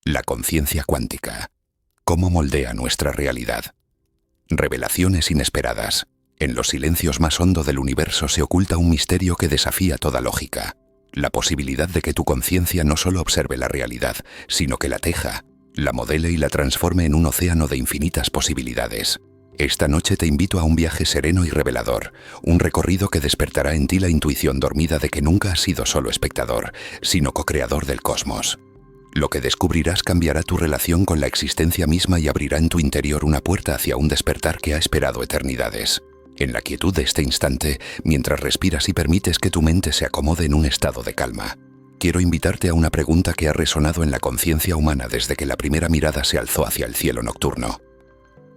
La conciencia cuántica. ¿Cómo moldea nuestra realidad? Revelaciones inesperadas. En los silencios más hondo del universo se oculta un misterio que desafía toda lógica. La posibilidad de que tu conciencia no solo observe la realidad, sino que la teja, la modele y la transforme en un océano de infinitas posibilidades. Esta noche te invito a un viaje sereno y revelador, un recorrido que despertará en ti la intuición dormida de que nunca has sido solo espectador, sino co-creador del cosmos. Lo que descubrirás cambiará tu relación con la existencia misma y abrirá en tu interior una puerta hacia un despertar que ha esperado eternidades. En la quietud de este instante, mientras respiras y permites que tu mente se acomode en un estado de calma, quiero invitarte a una pregunta que ha resonado en la conciencia humana desde que la primera mirada se alzó hacia el cielo nocturno.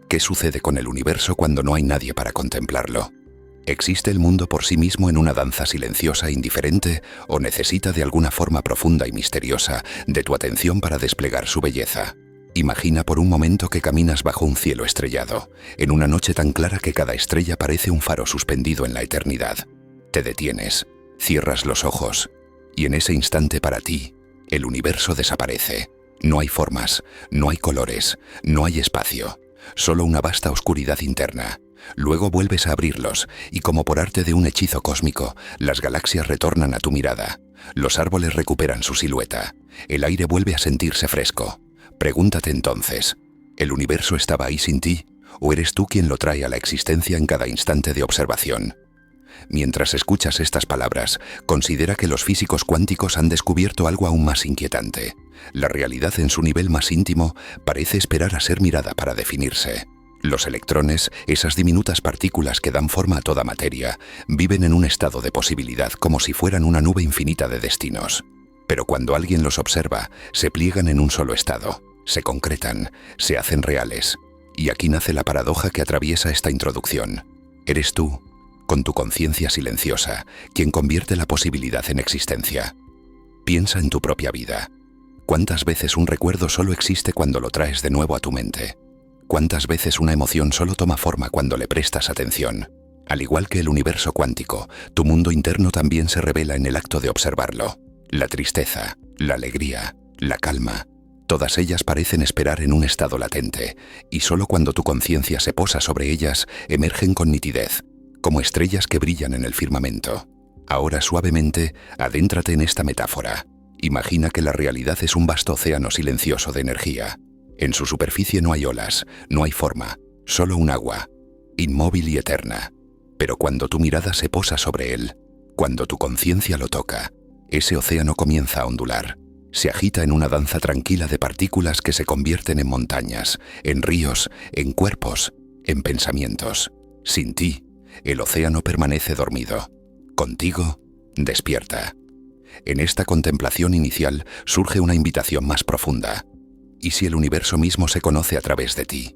¿Qué sucede con el universo cuando no hay nadie para contemplarlo? ¿Existe el mundo por sí mismo en una danza silenciosa e indiferente o necesita de alguna forma profunda y misteriosa de tu atención para desplegar su belleza? Imagina por un momento que caminas bajo un cielo estrellado, en una noche tan clara que cada estrella parece un faro suspendido en la eternidad. Te detienes, cierras los ojos, y en ese instante para ti, el universo desaparece. No hay formas, no hay colores, no hay espacio, solo una vasta oscuridad interna. Luego vuelves a abrirlos, y como por arte de un hechizo cósmico, las galaxias retornan a tu mirada. Los árboles recuperan su silueta. El aire vuelve a sentirse fresco. Pregúntate entonces, ¿el universo estaba ahí sin ti, o eres tú quien lo trae a la existencia en cada instante de observación? Mientras escuchas estas palabras, considera que los físicos cuánticos han descubierto algo aún más inquietante. La realidad en su nivel más íntimo parece esperar a ser mirada para definirse. Los electrones, esas diminutas partículas que dan forma a toda materia, viven en un estado de posibilidad como si fueran una nube infinita de destinos. Pero cuando alguien los observa, se pliegan en un solo estado, se concretan, se hacen reales. Y aquí nace la paradoja que atraviesa esta introducción. Eres tú, con tu conciencia silenciosa, quien convierte la posibilidad en existencia. Piensa en tu propia vida. ¿Cuántas veces un recuerdo solo existe cuando lo traes de nuevo a tu mente? ¿Cuántas veces una emoción solo toma forma cuando le prestas atención? Al igual que el universo cuántico, tu mundo interno también se revela en el acto de observarlo. La tristeza, la alegría, la calma, todas ellas parecen esperar en un estado latente, y solo cuando tu conciencia se posa sobre ellas, emergen con nitidez, como estrellas que brillan en el firmamento. Ahora suavemente, adéntrate en esta metáfora. Imagina que la realidad es un vasto océano silencioso de energía. En su superficie no hay olas, no hay forma, solo un agua, inmóvil y eterna. Pero cuando tu mirada se posa sobre él, cuando tu conciencia lo toca, ese océano comienza a ondular. Se agita en una danza tranquila de partículas que se convierten en montañas, en ríos, en cuerpos, en pensamientos. Sin ti, el océano permanece dormido. Contigo, despierta. En esta contemplación inicial surge una invitación más profunda. ¿Y si el universo mismo se conoce a través de ti?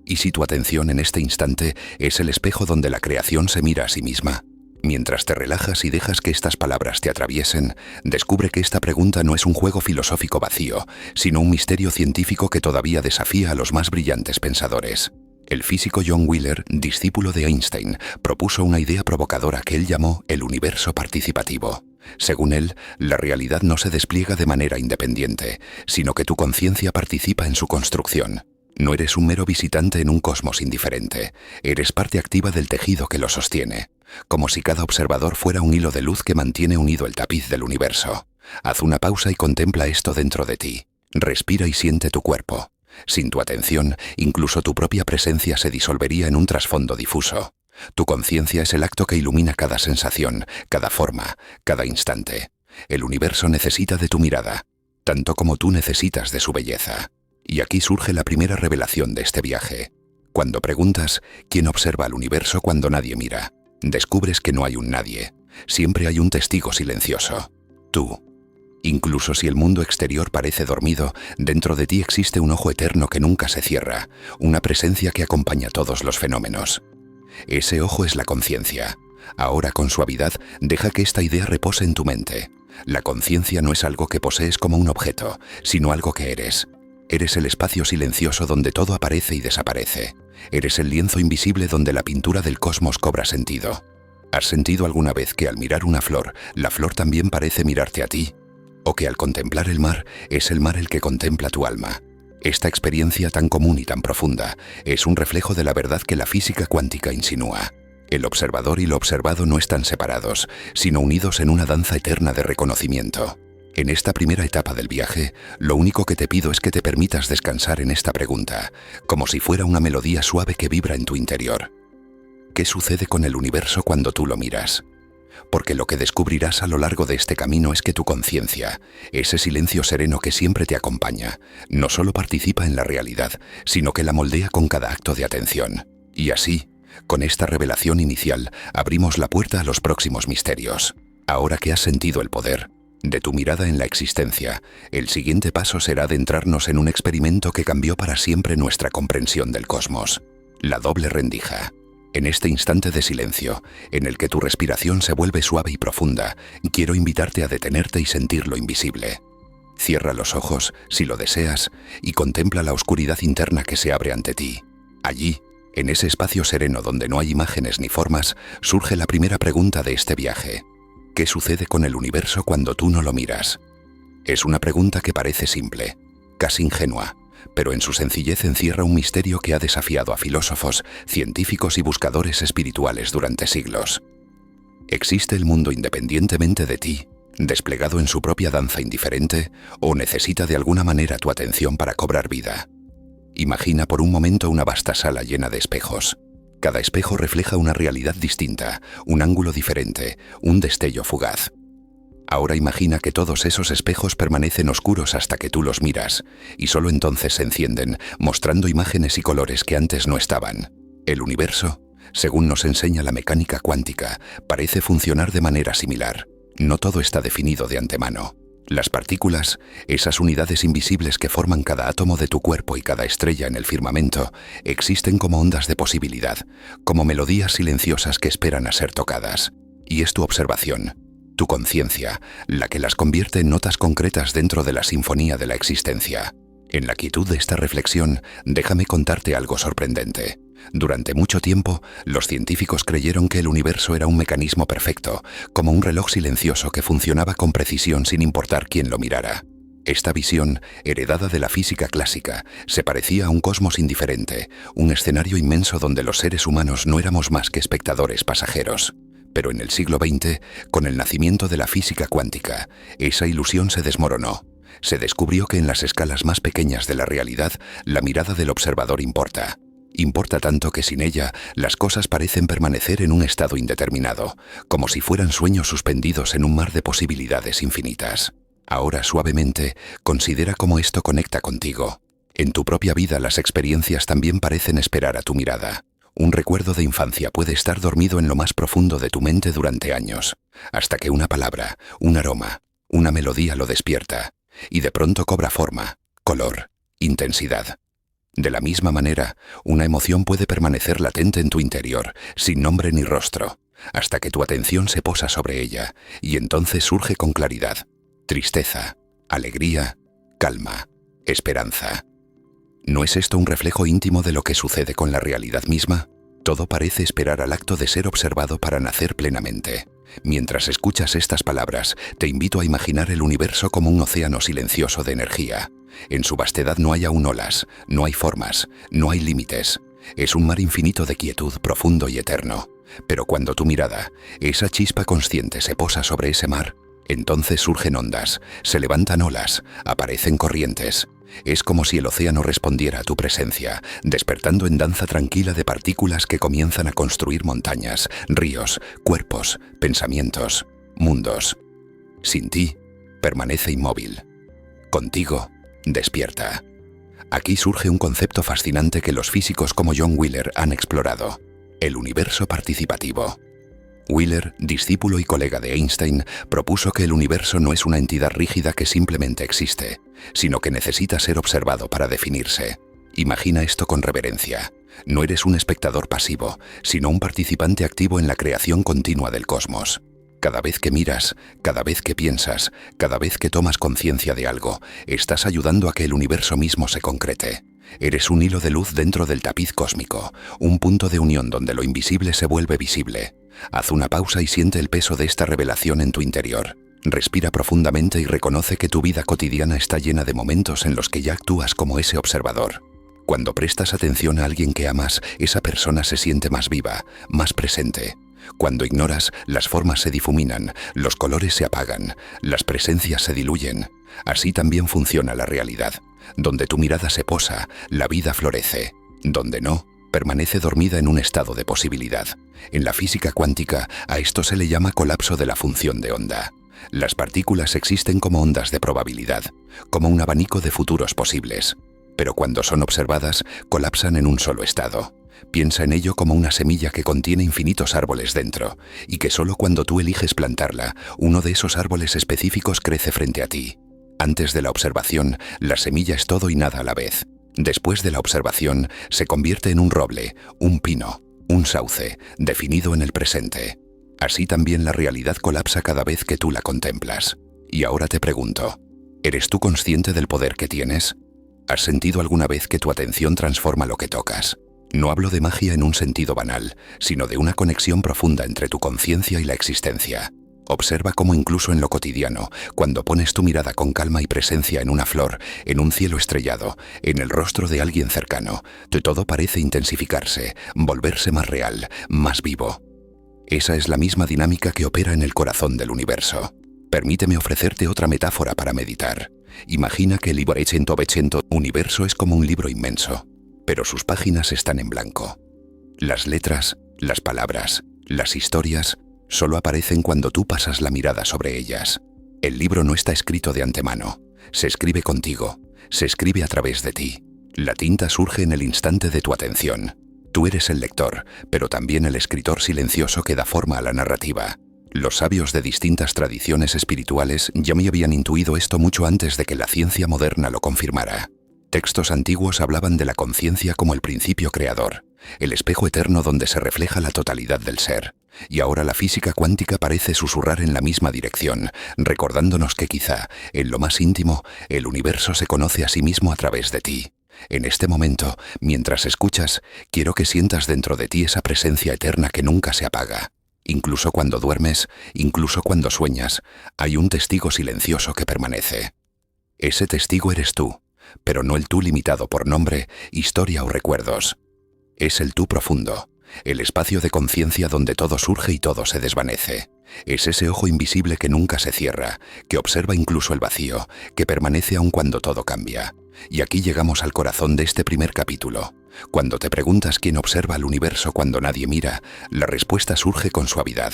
¿Y si tu atención en este instante es el espejo donde la creación se mira a sí misma? Mientras te relajas y dejas que estas palabras te atraviesen, descubre que esta pregunta no es un juego filosófico vacío, sino un misterio científico que todavía desafía a los más brillantes pensadores. El físico John Wheeler, discípulo de Einstein, propuso una idea provocadora que él llamó el universo participativo. Según él, la realidad no se despliega de manera independiente, sino que tu conciencia participa en su construcción. No eres un mero visitante en un cosmos indiferente, eres parte activa del tejido que lo sostiene, como si cada observador fuera un hilo de luz que mantiene unido el tapiz del universo. Haz una pausa y contempla esto dentro de ti. Respira y siente tu cuerpo. Sin tu atención, incluso tu propia presencia se disolvería en un trasfondo difuso. Tu conciencia es el acto que ilumina cada sensación, cada forma, cada instante. El universo necesita de tu mirada, tanto como tú necesitas de su belleza. Y aquí surge la primera revelación de este viaje. Cuando preguntas, ¿quién observa al universo cuando nadie mira?, descubres que no hay un nadie. Siempre hay un testigo silencioso. Tú. Incluso si el mundo exterior parece dormido, dentro de ti existe un ojo eterno que nunca se cierra, una presencia que acompaña todos los fenómenos. Ese ojo es la conciencia. Ahora, con suavidad, deja que esta idea repose en tu mente. La conciencia no es algo que posees como un objeto, sino algo que eres. Eres el espacio silencioso donde todo aparece y desaparece. Eres el lienzo invisible donde la pintura del cosmos cobra sentido. ¿Has sentido alguna vez que al mirar una flor, la flor también parece mirarte a ti? o que al contemplar el mar es el mar el que contempla tu alma. Esta experiencia tan común y tan profunda es un reflejo de la verdad que la física cuántica insinúa. El observador y lo observado no están separados, sino unidos en una danza eterna de reconocimiento. En esta primera etapa del viaje, lo único que te pido es que te permitas descansar en esta pregunta, como si fuera una melodía suave que vibra en tu interior. ¿Qué sucede con el universo cuando tú lo miras? Porque lo que descubrirás a lo largo de este camino es que tu conciencia, ese silencio sereno que siempre te acompaña, no solo participa en la realidad, sino que la moldea con cada acto de atención. Y así, con esta revelación inicial, abrimos la puerta a los próximos misterios. Ahora que has sentido el poder de tu mirada en la existencia, el siguiente paso será adentrarnos en un experimento que cambió para siempre nuestra comprensión del cosmos: la doble rendija. En este instante de silencio, en el que tu respiración se vuelve suave y profunda, quiero invitarte a detenerte y sentir lo invisible. Cierra los ojos, si lo deseas, y contempla la oscuridad interna que se abre ante ti. Allí, en ese espacio sereno donde no hay imágenes ni formas, surge la primera pregunta de este viaje. ¿Qué sucede con el universo cuando tú no lo miras? Es una pregunta que parece simple, casi ingenua, pero en su sencillez encierra un misterio que ha desafiado a filósofos, científicos y buscadores espirituales durante siglos. ¿Existe el mundo independientemente de ti, desplegado en su propia danza indiferente, o necesita de alguna manera tu atención para cobrar vida? Imagina por un momento una vasta sala llena de espejos. Cada espejo refleja una realidad distinta, un ángulo diferente, un destello fugaz. Ahora imagina que todos esos espejos permanecen oscuros hasta que tú los miras, y solo entonces se encienden, mostrando imágenes y colores que antes no estaban. El universo, según nos enseña la mecánica cuántica, parece funcionar de manera similar. No todo está definido de antemano. Las partículas, esas unidades invisibles que forman cada átomo de tu cuerpo y cada estrella en el firmamento, existen como ondas de posibilidad, como melodías silenciosas que esperan a ser tocadas. Y es tu observación, tu conciencia, la que las convierte en notas concretas dentro de la sinfonía de la existencia. En la quietud de esta reflexión, déjame contarte algo sorprendente. Durante mucho tiempo, los científicos creyeron que el universo era un mecanismo perfecto, como un reloj silencioso que funcionaba con precisión sin importar quién lo mirara. Esta visión, heredada de la física clásica, se parecía a un cosmos indiferente, un escenario inmenso donde los seres humanos no éramos más que espectadores pasajeros. Pero en el siglo XX, con el nacimiento de la física cuántica, esa ilusión se desmoronó. Se descubrió que en las escalas más pequeñas de la realidad, la mirada del observador importa. Importa tanto que sin ella, las cosas parecen permanecer en un estado indeterminado, como si fueran sueños suspendidos en un mar de posibilidades infinitas. Ahora, suavemente, considera cómo esto conecta contigo. En tu propia vida las experiencias también parecen esperar a tu mirada. Un recuerdo de infancia puede estar dormido en lo más profundo de tu mente durante años, hasta que una palabra, un aroma, una melodía lo despierta, y de pronto cobra forma, color, intensidad. De la misma manera, una emoción puede permanecer latente en tu interior, sin nombre ni rostro, hasta que tu atención se posa sobre ella, y entonces surge con claridad. Tristeza, alegría, calma, esperanza. ¿No es esto un reflejo íntimo de lo que sucede con la realidad misma? Todo parece esperar al acto de ser observado para nacer plenamente. Mientras escuchas estas palabras, te invito a imaginar el universo como un océano silencioso de energía. En su vastedad no hay aún olas, no hay formas, no hay límites. Es un mar infinito de quietud, profundo y eterno. Pero cuando tu mirada, esa chispa consciente, se posa sobre ese mar, entonces surgen ondas, se levantan olas, aparecen corrientes. Es como si el océano respondiera a tu presencia, despertando en danza tranquila de partículas que comienzan a construir montañas, ríos, cuerpos, pensamientos, mundos. Sin ti, permanece inmóvil. Contigo, despierta. Aquí surge un concepto fascinante que los físicos como John Wheeler han explorado: el universo participativo. Wheeler, discípulo y colega de Einstein, propuso que el universo no es una entidad rígida que simplemente existe, sino que necesita ser observado para definirse. Imagina esto con reverencia. No eres un espectador pasivo, sino un participante activo en la creación continua del cosmos. Cada vez que miras, cada vez que piensas, cada vez que tomas conciencia de algo, estás ayudando a que el universo mismo se concrete. Eres un hilo de luz dentro del tapiz cósmico, un punto de unión donde lo invisible se vuelve visible. Haz una pausa y siente el peso de esta revelación en tu interior. Respira profundamente y reconoce que tu vida cotidiana está llena de momentos en los que ya actúas como ese observador. Cuando prestas atención a alguien que amas, esa persona se siente más viva, más presente. Cuando ignoras, las formas se difuminan, los colores se apagan, las presencias se diluyen. Así también funciona la realidad. Donde tu mirada se posa, la vida florece. Donde no, permanece dormida en un estado de posibilidad. En la física cuántica, a esto se le llama colapso de la función de onda. Las partículas existen como ondas de probabilidad, como un abanico de futuros posibles. Pero cuando son observadas, colapsan en un solo estado. Piensa en ello como una semilla que contiene infinitos árboles dentro, y que solo cuando tú eliges plantarla, uno de esos árboles específicos crece frente a ti. Antes de la observación, la semilla es todo y nada a la vez. Después de la observación, se convierte en un roble, un pino, un sauce, definido en el presente. Así también la realidad colapsa cada vez que tú la contemplas. Y ahora te pregunto, ¿eres tú consciente del poder que tienes? ¿Has sentido alguna vez que tu atención transforma lo que tocas? No hablo de magia en un sentido banal, sino de una conexión profunda entre tu conciencia y la existencia. Observa cómo incluso en lo cotidiano, cuando pones tu mirada con calma y presencia en una flor, en un cielo estrellado, en el rostro de alguien cercano, todo parece intensificarse, volverse más real, más vivo. Esa es la misma dinámica que opera en el corazón del universo. Permíteme ofrecerte otra metáfora para meditar. Imagina que el universo es como un libro inmenso, pero sus páginas están en blanco. Las letras, las palabras, las historias, solo aparecen cuando tú pasas la mirada sobre ellas. El libro no está escrito de antemano, se escribe contigo, se escribe a través de ti. La tinta surge en el instante de tu atención. Tú eres el lector, pero también el escritor silencioso que da forma a la narrativa. Los sabios de distintas tradiciones espirituales ya me habían intuido esto mucho antes de que la ciencia moderna lo confirmara. Textos antiguos hablaban de la conciencia como el principio creador, el espejo eterno donde se refleja la totalidad del ser. Y ahora la física cuántica parece susurrar en la misma dirección, recordándonos que quizá, en lo más íntimo, el universo se conoce a sí mismo a través de ti. En este momento, mientras escuchas, quiero que sientas dentro de ti esa presencia eterna que nunca se apaga. Incluso cuando duermes, incluso cuando sueñas, hay un testigo silencioso que permanece. Ese testigo eres tú, pero no el tú limitado por nombre, historia o recuerdos. Es el tú profundo, el espacio de conciencia donde todo surge y todo se desvanece. Es ese ojo invisible que nunca se cierra, que observa incluso el vacío, que permanece aun cuando todo cambia. Y aquí llegamos al corazón de este primer capítulo. Cuando te preguntas quién observa el universo cuando nadie mira, la respuesta surge con suavidad.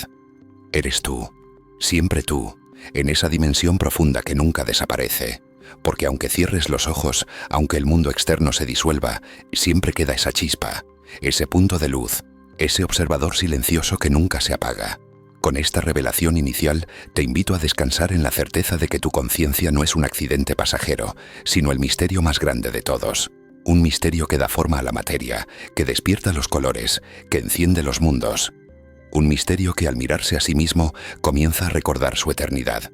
Eres tú, siempre tú, en esa dimensión profunda que nunca desaparece. Porque aunque cierres los ojos, aunque el mundo externo se disuelva, siempre queda esa chispa, ese punto de luz, ese observador silencioso que nunca se apaga. Con esta revelación inicial, te invito a descansar en la certeza de que tu conciencia no es un accidente pasajero, sino el misterio más grande de todos. Un misterio que da forma a la materia, que despierta los colores, que enciende los mundos. Un misterio que al mirarse a sí mismo, comienza a recordar su eternidad.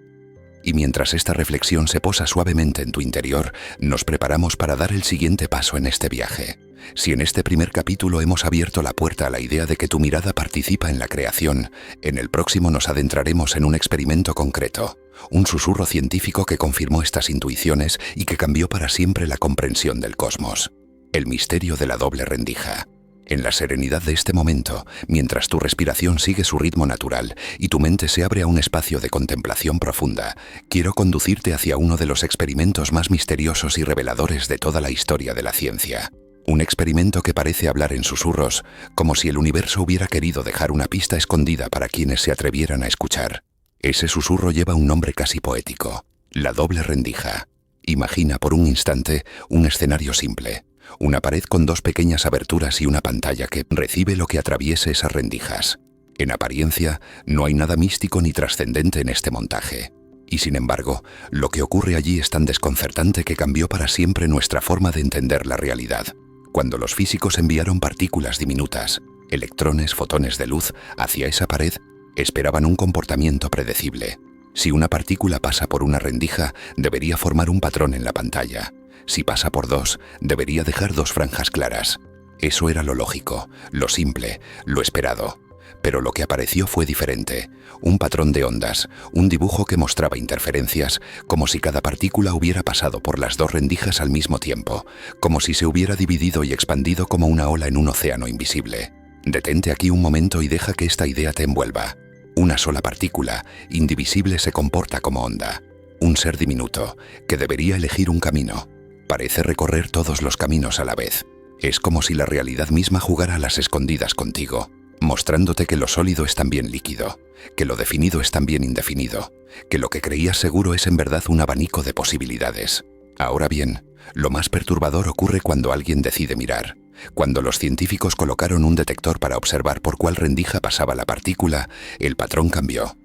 Y mientras esta reflexión se posa suavemente en tu interior, nos preparamos para dar el siguiente paso en este viaje. Si en este primer capítulo hemos abierto la puerta a la idea de que tu mirada participa en la creación, en el próximo nos adentraremos en un experimento concreto, un susurro científico que confirmó estas intuiciones y que cambió para siempre la comprensión del cosmos. El misterio de la doble rendija. En la serenidad de este momento, mientras tu respiración sigue su ritmo natural y tu mente se abre a un espacio de contemplación profunda, quiero conducirte hacia uno de los experimentos más misteriosos y reveladores de toda la historia de la ciencia. Un experimento que parece hablar en susurros, como si el universo hubiera querido dejar una pista escondida para quienes se atrevieran a escuchar. Ese susurro lleva un nombre casi poético: la doble rendija. Imagina por un instante un escenario simple. Una pared con dos pequeñas aberturas y una pantalla que recibe lo que atraviese esas rendijas. En apariencia, no hay nada místico ni trascendente en este montaje. Y sin embargo, lo que ocurre allí es tan desconcertante que cambió para siempre nuestra forma de entender la realidad. Cuando los físicos enviaron partículas diminutas, electrones, fotones de luz, hacia esa pared, esperaban un comportamiento predecible. Si una partícula pasa por una rendija, debería formar un patrón en la pantalla. Si pasa por dos, debería dejar dos franjas claras. Eso era lo lógico, lo simple, lo esperado. Pero lo que apareció fue diferente. Un patrón de ondas, un dibujo que mostraba interferencias, como si cada partícula hubiera pasado por las dos rendijas al mismo tiempo, como si se hubiera dividido y expandido como una ola en un océano invisible. Detente aquí un momento y deja que esta idea te envuelva. Una sola partícula, indivisible, se comporta como onda. Un ser diminuto, que debería elegir un camino. Parece recorrer todos los caminos a la vez. Es como si la realidad misma jugara a las escondidas contigo, mostrándote que lo sólido es también líquido, que lo definido es también indefinido, que lo que creías seguro es en verdad un abanico de posibilidades. Ahora bien, lo más perturbador ocurre cuando alguien decide mirar. Cuando los científicos colocaron un detector para observar por cuál rendija pasaba la partícula, el patrón cambió.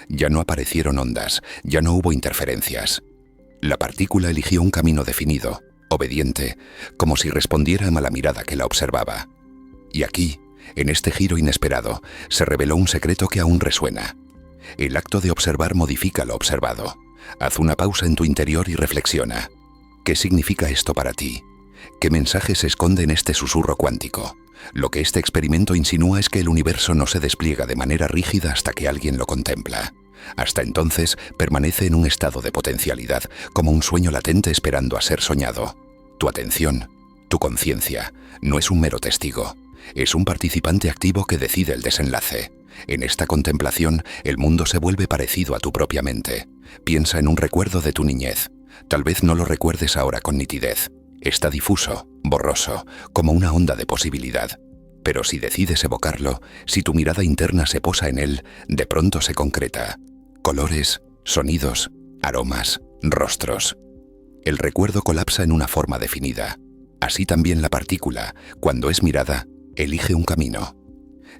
Ya no aparecieron ondas, ya no hubo interferencias. La partícula eligió un camino definido, obediente, como si respondiera a la mirada que la observaba. Y aquí, en este giro inesperado, se reveló un secreto que aún resuena. El acto de observar modifica lo observado. Haz una pausa en tu interior y reflexiona. ¿Qué significa esto para ti? ¿Qué mensaje se esconde en este susurro cuántico? Lo que este experimento insinúa es que el universo no se despliega de manera rígida hasta que alguien lo contempla. Hasta entonces permanece en un estado de potencialidad, como un sueño latente esperando a ser soñado. Tu atención, tu conciencia, no es un mero testigo. Es un participante activo que decide el desenlace. En esta contemplación, el mundo se vuelve parecido a tu propia mente. Piensa en un recuerdo de tu niñez. Tal vez no lo recuerdes ahora con nitidez. Está difuso, borroso, como una onda de posibilidad. Pero si decides evocarlo, si tu mirada interna se posa en él, de pronto se concreta. Colores, sonidos, aromas, rostros. El recuerdo colapsa en una forma definida. Así también la partícula, cuando es mirada, elige un camino.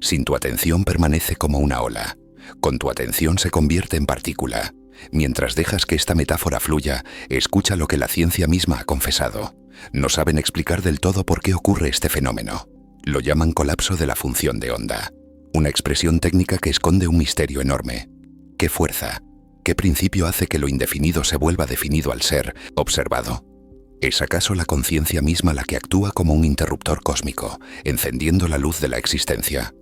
Sin tu atención permanece como una ola. Con tu atención se convierte en partícula. Mientras dejas que esta metáfora fluya, escucha lo que la ciencia misma ha confesado. No saben explicar del todo por qué ocurre este fenómeno. Lo llaman colapso de la función de onda. Una expresión técnica que esconde un misterio enorme. ¿Qué fuerza? ¿Qué principio hace que lo indefinido se vuelva definido al ser observado? ¿Es acaso la conciencia misma la que actúa como un interruptor cósmico, encendiendo la luz de la existencia?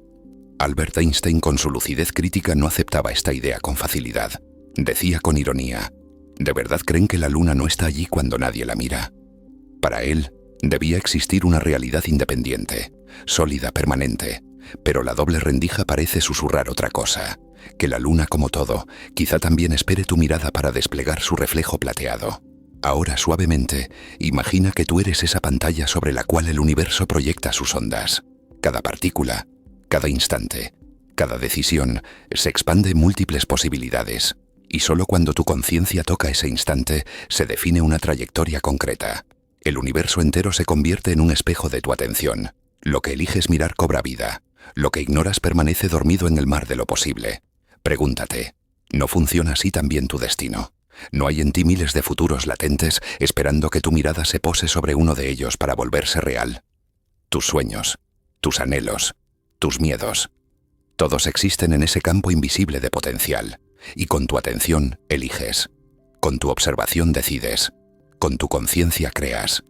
Albert Einstein, con su lucidez crítica, no aceptaba esta idea con facilidad. Decía con ironía: ¿de verdad creen que la luna no está allí cuando nadie la mira? Para él, debía existir una realidad independiente, sólida, permanente, pero la doble rendija parece susurrar otra cosa, que la luna, como todo, quizá también espere tu mirada para desplegar su reflejo plateado. Ahora, suavemente, imagina que tú eres esa pantalla sobre la cual el universo proyecta sus ondas. Cada partícula, cada instante, cada decisión se expande en múltiples posibilidades, y solo cuando tu conciencia toca ese instante se define una trayectoria concreta. El universo entero se convierte en un espejo de tu atención. Lo que eliges mirar cobra vida. Lo que ignoras permanece dormido en el mar de lo posible. Pregúntate, ¿no funciona así también tu destino? ¿No hay en ti miles de futuros latentes esperando que tu mirada se pose sobre uno de ellos para volverse real? Tus sueños, tus anhelos, tus miedos. Todos existen en ese campo invisible de potencial. Y con tu atención eliges. Con tu observación decides. Con tu conciencia creas.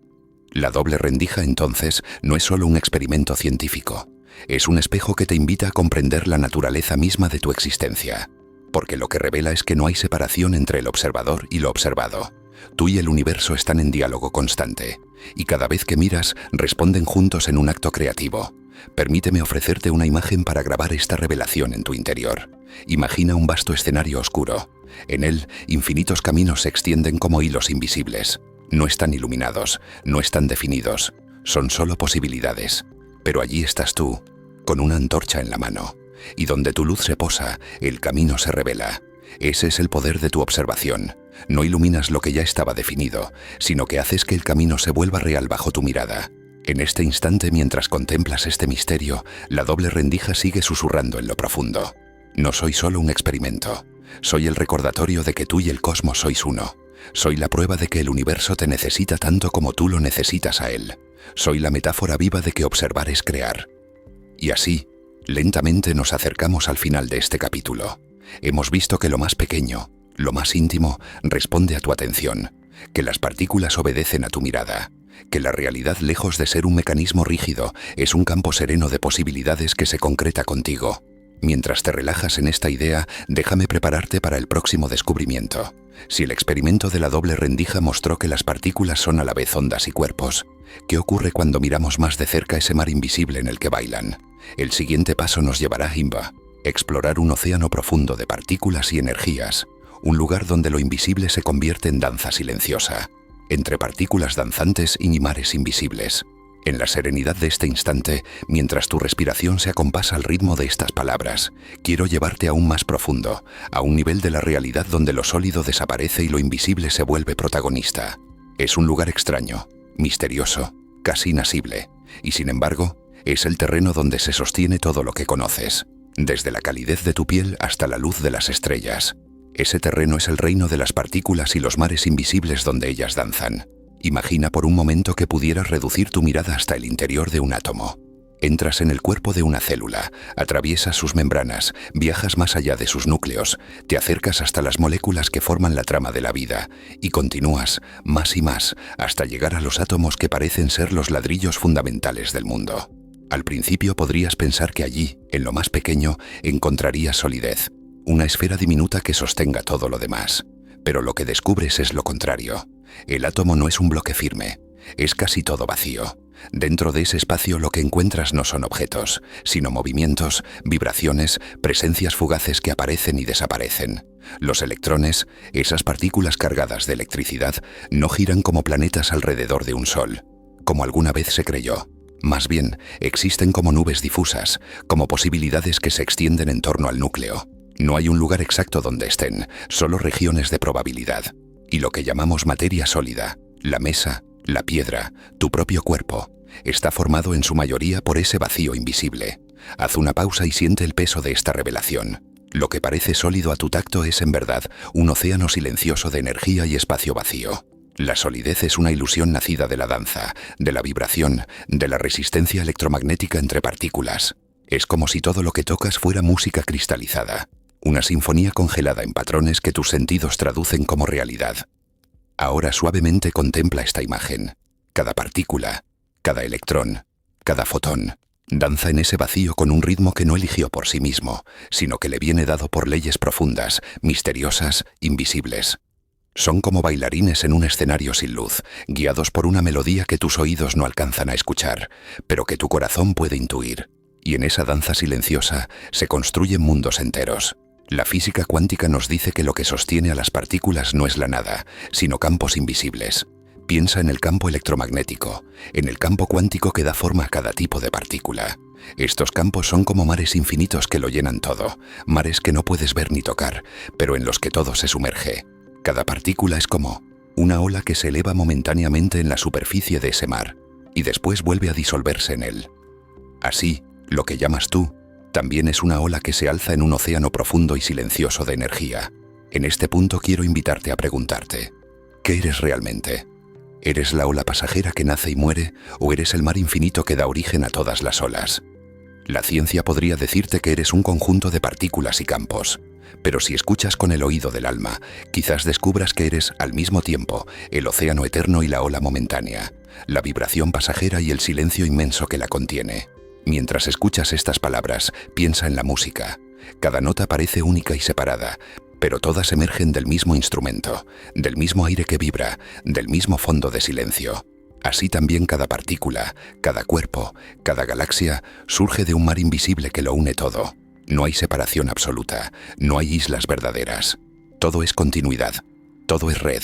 La doble rendija, entonces, no es solo un experimento científico. Es un espejo que te invita a comprender la naturaleza misma de tu existencia. Porque lo que revela es que no hay separación entre el observador y lo observado. Tú y el universo están en diálogo constante. Y cada vez que miras, responden juntos en un acto creativo. Permíteme ofrecerte una imagen para grabar esta revelación en tu interior. Imagina un vasto escenario oscuro. En él, infinitos caminos se extienden como hilos invisibles. No están iluminados, no están definidos, son solo posibilidades. Pero allí estás tú, con una antorcha en la mano. Y donde tu luz se posa, el camino se revela. Ese es el poder de tu observación. No iluminas lo que ya estaba definido, sino que haces que el camino se vuelva real bajo tu mirada. En este instante, mientras contemplas este misterio, la doble rendija sigue susurrando en lo profundo. No soy solo un experimento. Soy el recordatorio de que tú y el cosmos sois uno. Soy la prueba de que el universo te necesita tanto como tú lo necesitas a él. Soy la metáfora viva de que observar es crear. Y así, lentamente nos acercamos al final de este capítulo. Hemos visto que lo más pequeño, lo más íntimo, responde a tu atención, que las partículas obedecen a tu mirada, que la realidad, lejos de ser un mecanismo rígido, es un campo sereno de posibilidades que se concreta contigo. Mientras te relajas en esta idea, déjame prepararte para el próximo descubrimiento. Si el experimento de la doble rendija mostró que las partículas son a la vez ondas y cuerpos, ¿qué ocurre cuando miramos más de cerca ese mar invisible en el que bailan? El siguiente paso nos llevará a Himba, explorar un océano profundo de partículas y energías, un lugar donde lo invisible se convierte en danza silenciosa, entre partículas danzantes y mares invisibles. En la serenidad de este instante, mientras tu respiración se acompasa al ritmo de estas palabras, quiero llevarte aún más profundo, a un nivel de la realidad donde lo sólido desaparece y lo invisible se vuelve protagonista. Es un lugar extraño, misterioso, casi inasible, y sin embargo, es el terreno donde se sostiene todo lo que conoces, desde la calidez de tu piel hasta la luz de las estrellas. Ese terreno es el reino de las partículas y los mares invisibles donde ellas danzan. Imagina por un momento que pudieras reducir tu mirada hasta el interior de un átomo. Entras en el cuerpo de una célula, atraviesas sus membranas, viajas más allá de sus núcleos, te acercas hasta las moléculas que forman la trama de la vida, y continúas más y más hasta llegar a los átomos que parecen ser los ladrillos fundamentales del mundo. Al principio podrías pensar que allí, en lo más pequeño, encontrarías solidez, una esfera diminuta que sostenga todo lo demás. Pero lo que descubres es lo contrario. El átomo no es un bloque firme, es casi todo vacío. Dentro de ese espacio lo que encuentras no son objetos, sino movimientos, vibraciones, presencias fugaces que aparecen y desaparecen. Los electrones, esas partículas cargadas de electricidad, no giran como planetas alrededor de un sol, como alguna vez se creyó. Más bien, existen como nubes difusas, como posibilidades que se extienden en torno al núcleo. No hay un lugar exacto donde estén, solo regiones de probabilidad. Y lo que llamamos materia sólida, la mesa, la piedra, tu propio cuerpo, está formado en su mayoría por ese vacío invisible. Haz una pausa y siente el peso de esta revelación. Lo que parece sólido a tu tacto es en verdad un océano silencioso de energía y espacio vacío. La solidez es una ilusión nacida de la danza, de la vibración, de la resistencia electromagnética entre partículas. Es como si todo lo que tocas fuera música cristalizada. Una sinfonía congelada en patrones que tus sentidos traducen como realidad. Ahora suavemente contempla esta imagen. Cada partícula, cada electrón, cada fotón, danza en ese vacío con un ritmo que no eligió por sí mismo, sino que le viene dado por leyes profundas, misteriosas, invisibles. Son como bailarines en un escenario sin luz, guiados por una melodía que tus oídos no alcanzan a escuchar, pero que tu corazón puede intuir. Y en esa danza silenciosa se construyen mundos enteros. La física cuántica nos dice que lo que sostiene a las partículas no es la nada, sino campos invisibles. Piensa en el campo electromagnético, en el campo cuántico que da forma a cada tipo de partícula. Estos campos son como mares infinitos que lo llenan todo, mares que no puedes ver ni tocar, pero en los que todo se sumerge. Cada partícula es como una ola que se eleva momentáneamente en la superficie de ese mar, y después vuelve a disolverse en él. Así, lo que llamas tú, también es una ola que se alza en un océano profundo y silencioso de energía. En este punto quiero invitarte a preguntarte, ¿qué eres realmente? ¿Eres la ola pasajera que nace y muere, o eres el mar infinito que da origen a todas las olas? La ciencia podría decirte que eres un conjunto de partículas y campos, pero si escuchas con el oído del alma, quizás descubras que eres, al mismo tiempo, el océano eterno y la ola momentánea, la vibración pasajera y el silencio inmenso que la contiene. Mientras escuchas estas palabras, piensa en la música. Cada nota parece única y separada, pero todas emergen del mismo instrumento, del mismo aire que vibra, del mismo fondo de silencio. Así también cada partícula, cada cuerpo, cada galaxia surge de un mar invisible que lo une todo. No hay separación absoluta, no hay islas verdaderas. Todo es continuidad, todo es red,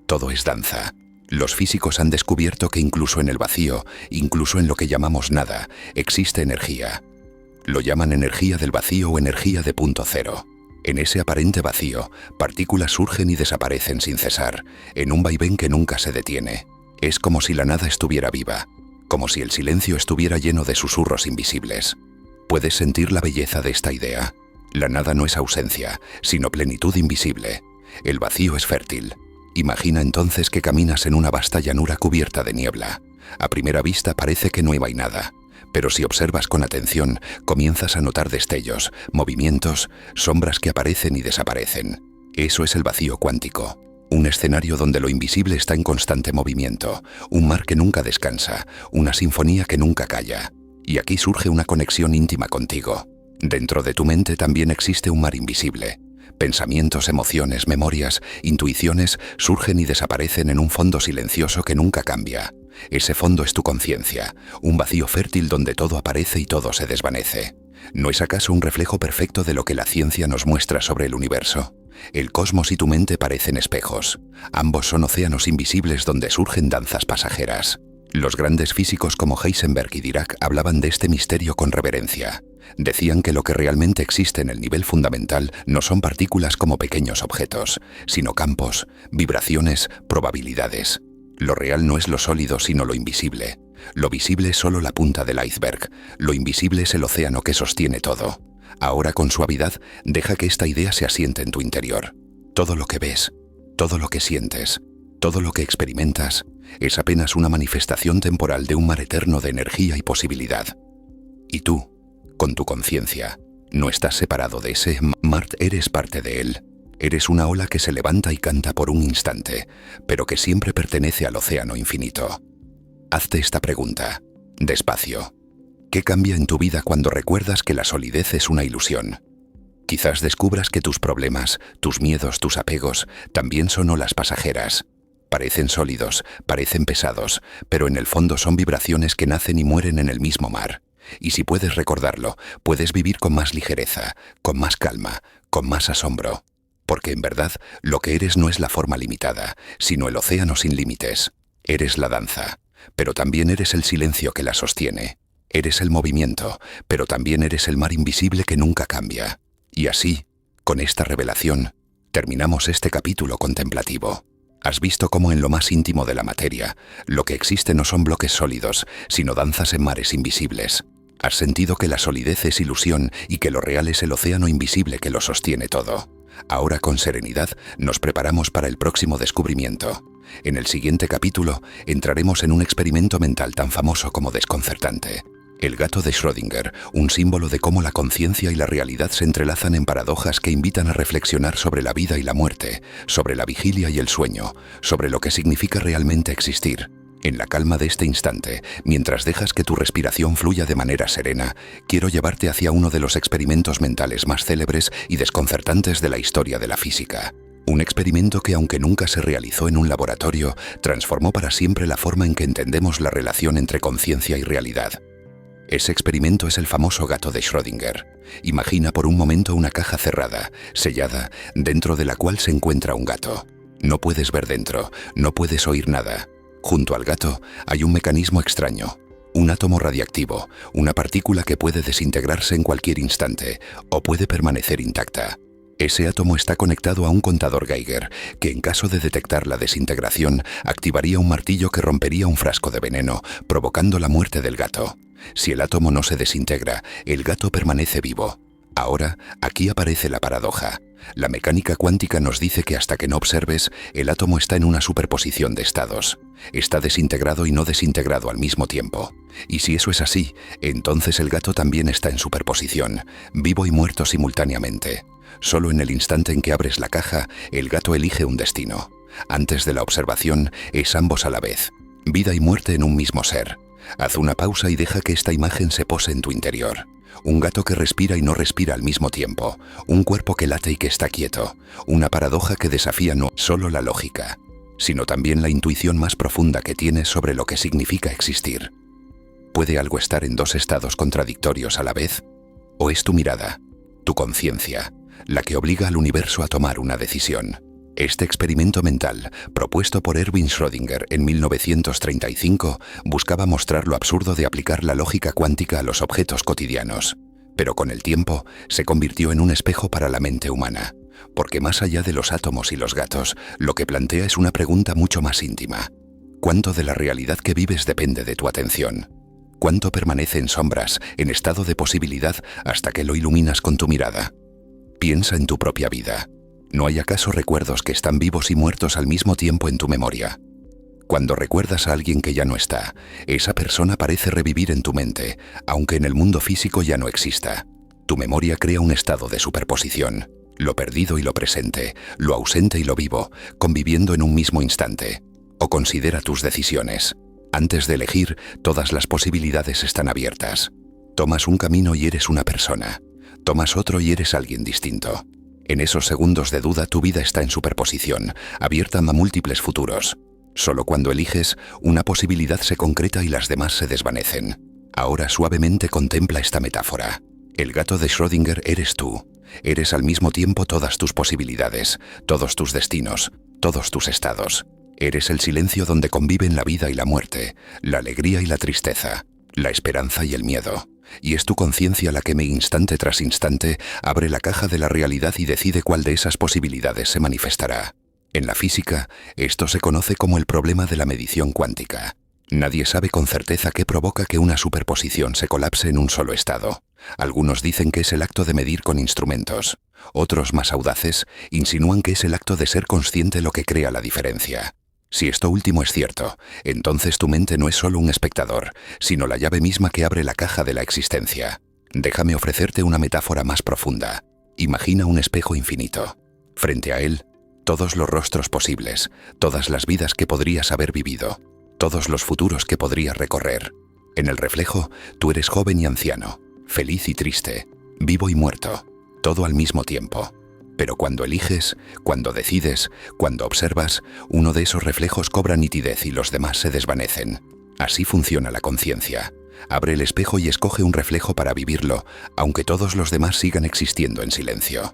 todo es danza. Los físicos han descubierto que incluso en el vacío, incluso en lo que llamamos nada, existe energía. Lo llaman energía del vacío o energía de punto cero. En ese aparente vacío, partículas surgen y desaparecen sin cesar, en un vaivén que nunca se detiene. Es como si la nada estuviera viva, como si el silencio estuviera lleno de susurros invisibles. ¿Puedes sentir la belleza de esta idea? La nada no es ausencia, sino plenitud invisible. El vacío es fértil. Imagina entonces que caminas en una vasta llanura cubierta de niebla. A primera vista parece que no hay nada, pero si observas con atención, comienzas a notar destellos, movimientos, sombras que aparecen y desaparecen. Eso es el vacío cuántico. Un escenario donde lo invisible está en constante movimiento, un mar que nunca descansa, una sinfonía que nunca calla. Y aquí surge una conexión íntima contigo. Dentro de tu mente también existe un mar invisible. Pensamientos, emociones, memorias, intuiciones surgen y desaparecen en un fondo silencioso que nunca cambia. Ese fondo es tu conciencia, un vacío fértil donde todo aparece y todo se desvanece. ¿No es acaso un reflejo perfecto de lo que la ciencia nos muestra sobre el universo? El cosmos y tu mente parecen espejos. Ambos son océanos invisibles donde surgen danzas pasajeras. Los grandes físicos como Heisenberg y Dirac hablaban de este misterio con reverencia. Decían que lo que realmente existe en el nivel fundamental no son partículas como pequeños objetos, sino campos, vibraciones, probabilidades. Lo real no es lo sólido, sino lo invisible. Lo visible es solo la punta del iceberg. Lo invisible es el océano que sostiene todo. Ahora, con suavidad, deja que esta idea se asiente en tu interior. Todo lo que ves, todo lo que sientes, todo lo que experimentas, es apenas una manifestación temporal de un mar eterno de energía y posibilidad. Y tú, con tu conciencia, no estás separado de ese mar, eres parte de él. Eres una ola que se levanta y canta por un instante, pero que siempre pertenece al océano infinito. Hazte esta pregunta, despacio. ¿Qué cambia en tu vida cuando recuerdas que la solidez es una ilusión? Quizás descubras que tus problemas, tus miedos, tus apegos, también son olas pasajeras. Parecen sólidos, parecen pesados, pero en el fondo son vibraciones que nacen y mueren en el mismo mar. Y si puedes recordarlo, puedes vivir con más ligereza, con más calma, con más asombro. Porque en verdad, lo que eres no es la forma limitada, sino el océano sin límites. Eres la danza, pero también eres el silencio que la sostiene. Eres el movimiento, pero también eres el mar invisible que nunca cambia. Y así, con esta revelación, terminamos este capítulo contemplativo. Has visto cómo en lo más íntimo de la materia, lo que existe no son bloques sólidos, sino danzas en mares invisibles. Has sentido que la solidez es ilusión y que lo real es el océano invisible que lo sostiene todo. Ahora, con serenidad, nos preparamos para el próximo descubrimiento. En el siguiente capítulo, entraremos en un experimento mental tan famoso como desconcertante. El gato de Schrödinger, un símbolo de cómo la conciencia y la realidad se entrelazan en paradojas que invitan a reflexionar sobre la vida y la muerte, sobre la vigilia y el sueño, sobre lo que significa realmente existir. En la calma de este instante, mientras dejas que tu respiración fluya de manera serena, quiero llevarte hacia uno de los experimentos mentales más célebres y desconcertantes de la historia de la física. Un experimento que, aunque nunca se realizó en un laboratorio, transformó para siempre la forma en que entendemos la relación entre conciencia y realidad. Ese experimento es el famoso gato de Schrödinger. Imagina por un momento una caja cerrada, sellada, dentro de la cual se encuentra un gato. No puedes ver dentro, no puedes oír nada. Junto al gato hay un mecanismo extraño, un átomo radiactivo, una partícula que puede desintegrarse en cualquier instante o puede permanecer intacta. Ese átomo está conectado a un contador Geiger, que en caso de detectar la desintegración, activaría un martillo que rompería un frasco de veneno, provocando la muerte del gato. Si el átomo no se desintegra, el gato permanece vivo. Ahora, aquí aparece la paradoja. La mecánica cuántica nos dice que hasta que no observes, el átomo está en una superposición de estados. Está desintegrado y no desintegrado al mismo tiempo. Y si eso es así, entonces el gato también está en superposición, vivo y muerto simultáneamente. Solo en el instante en que abres la caja, el gato elige un destino. Antes de la observación, es ambos a la vez. Vida y muerte en un mismo ser. Haz una pausa y deja que esta imagen se pose en tu interior. Un gato que respira y no respira al mismo tiempo. Un cuerpo que late y que está quieto. Una paradoja que desafía no solo la lógica, sino también la intuición más profunda que tienes sobre lo que significa existir. ¿Puede algo estar en dos estados contradictorios a la vez? ¿O es tu mirada, tu conciencia, la que obliga al universo a tomar una decisión? Este experimento mental, propuesto por Erwin Schrödinger en 1935, buscaba mostrar lo absurdo de aplicar la lógica cuántica a los objetos cotidianos. Pero con el tiempo, se convirtió en un espejo para la mente humana. Porque más allá de los átomos y los gatos, lo que plantea es una pregunta mucho más íntima. ¿Cuánto de la realidad que vives depende de tu atención? ¿Cuánto permanece en sombras, en estado de posibilidad, hasta que lo iluminas con tu mirada? Piensa en tu propia vida. ¿No hay acaso recuerdos que están vivos y muertos al mismo tiempo en tu memoria? Cuando recuerdas a alguien que ya no está, esa persona parece revivir en tu mente, aunque en el mundo físico ya no exista. Tu memoria crea un estado de superposición, lo perdido y lo presente, lo ausente y lo vivo, conviviendo en un mismo instante. O considera tus decisiones. Antes de elegir, todas las posibilidades están abiertas. Tomas un camino y eres una persona. Tomas otro y eres alguien distinto. En esos segundos de duda tu vida está en superposición, abierta a múltiples futuros. Solo cuando eliges, una posibilidad se concreta y las demás se desvanecen. Ahora suavemente contempla esta metáfora. El gato de Schrödinger eres tú. Eres al mismo tiempo todas tus posibilidades, todos tus destinos, todos tus estados. Eres el silencio donde conviven la vida y la muerte, la alegría y la tristeza, la esperanza y el miedo. Y es tu conciencia la que instante tras instante abre la caja de la realidad y decide cuál de esas posibilidades se manifestará. En la física, esto se conoce como el problema de la medición cuántica. Nadie sabe con certeza qué provoca que una superposición se colapse en un solo estado. Algunos dicen que es el acto de medir con instrumentos. Otros, más audaces, insinúan que es el acto de ser consciente lo que crea la diferencia. Si esto último es cierto, entonces tu mente no es solo un espectador, sino la llave misma que abre la caja de la existencia. Déjame ofrecerte una metáfora más profunda. Imagina un espejo infinito. Frente a él, todos los rostros posibles, todas las vidas que podrías haber vivido, todos los futuros que podrías recorrer. En el reflejo, tú eres joven y anciano, feliz y triste, vivo y muerto, todo al mismo tiempo. Pero cuando eliges, cuando decides, cuando observas, uno de esos reflejos cobra nitidez y los demás se desvanecen. Así funciona la conciencia. Abre el espejo y escoge un reflejo para vivirlo, aunque todos los demás sigan existiendo en silencio.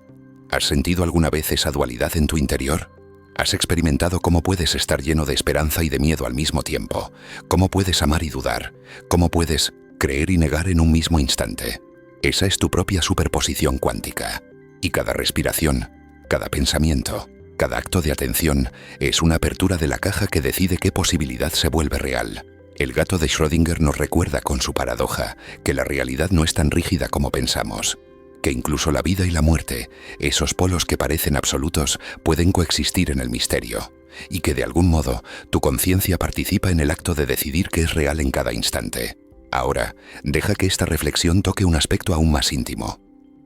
¿Has sentido alguna vez esa dualidad en tu interior? ¿Has experimentado cómo puedes estar lleno de esperanza y de miedo al mismo tiempo? ¿Cómo puedes amar y dudar? ¿Cómo puedes creer y negar en un mismo instante? Esa es tu propia superposición cuántica. Y cada respiración, cada pensamiento, cada acto de atención es una apertura de la caja que decide qué posibilidad se vuelve real. El gato de Schrödinger nos recuerda con su paradoja que la realidad no es tan rígida como pensamos, que incluso la vida y la muerte, esos polos que parecen absolutos, pueden coexistir en el misterio, y que de algún modo tu conciencia participa en el acto de decidir qué es real en cada instante. Ahora, deja que esta reflexión toque un aspecto aún más íntimo.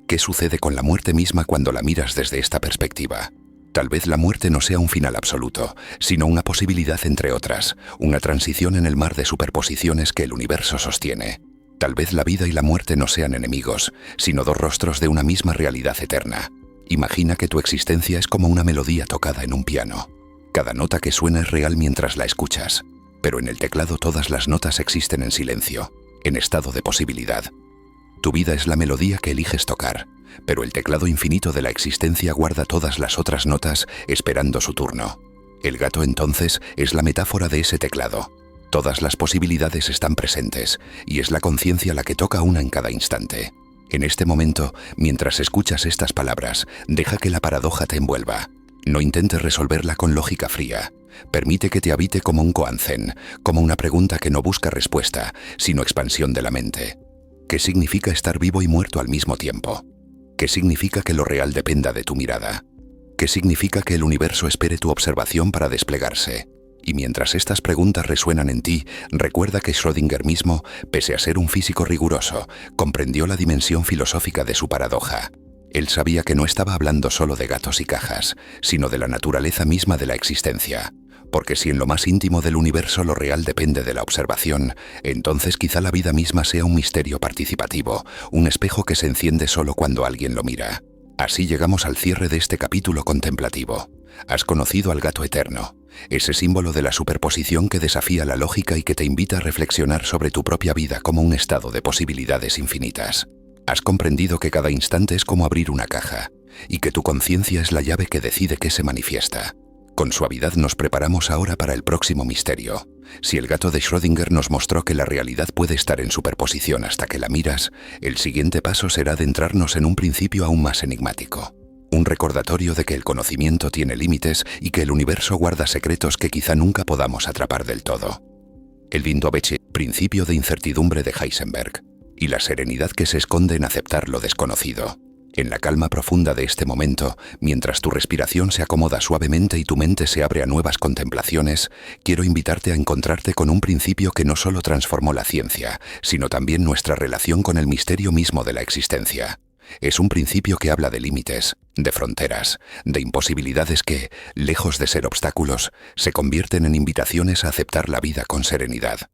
¿Qué sucede con la muerte misma cuando la miras desde esta perspectiva? Tal vez la muerte no sea un final absoluto, sino una posibilidad entre otras, una transición en el mar de superposiciones que el universo sostiene. Tal vez la vida y la muerte no sean enemigos, sino dos rostros de una misma realidad eterna. Imagina que tu existencia es como una melodía tocada en un piano. Cada nota que suena es real mientras la escuchas, pero en el teclado todas las notas existen en silencio, en estado de posibilidad. Tu vida es la melodía que eliges tocar, pero el teclado infinito de la existencia guarda todas las otras notas esperando su turno. El gato entonces es la metáfora de ese teclado. Todas las posibilidades están presentes y es la conciencia la que toca una en cada instante. En este momento, mientras escuchas estas palabras, deja que la paradoja te envuelva. No intentes resolverla con lógica fría. Permite que te habite como un koan zen, como una pregunta que no busca respuesta, sino expansión de la mente. ¿Qué significa estar vivo y muerto al mismo tiempo? ¿Qué significa que lo real dependa de tu mirada? ¿Qué significa que el universo espere tu observación para desplegarse? Y mientras estas preguntas resuenan en ti, recuerda que Schrödinger mismo, pese a ser un físico riguroso, comprendió la dimensión filosófica de su paradoja. Él sabía que no estaba hablando solo de gatos y cajas, sino de la naturaleza misma de la existencia. Porque si en lo más íntimo del universo lo real depende de la observación, entonces quizá la vida misma sea un misterio participativo, un espejo que se enciende solo cuando alguien lo mira. Así llegamos al cierre de este capítulo contemplativo. Has conocido al gato eterno, ese símbolo de la superposición que desafía la lógica y que te invita a reflexionar sobre tu propia vida como un estado de posibilidades infinitas. Has comprendido que cada instante es como abrir una caja, y que tu conciencia es la llave que decide qué se manifiesta. Con suavidad nos preparamos ahora para el próximo misterio. Si el gato de Schrödinger nos mostró que la realidad puede estar en superposición hasta que la miras, el siguiente paso será adentrarnos en un principio aún más enigmático. Un recordatorio de que el conocimiento tiene límites y que el universo guarda secretos que quizá nunca podamos atrapar del todo. El Vindovece, principio de incertidumbre de Heisenberg, y la serenidad que se esconde en aceptar lo desconocido. En la calma profunda de este momento, mientras tu respiración se acomoda suavemente y tu mente se abre a nuevas contemplaciones, quiero invitarte a encontrarte con un principio que no solo transformó la ciencia, sino también nuestra relación con el misterio mismo de la existencia. Es un principio que habla de límites, de fronteras, de imposibilidades que, lejos de ser obstáculos, se convierten en invitaciones a aceptar la vida con serenidad.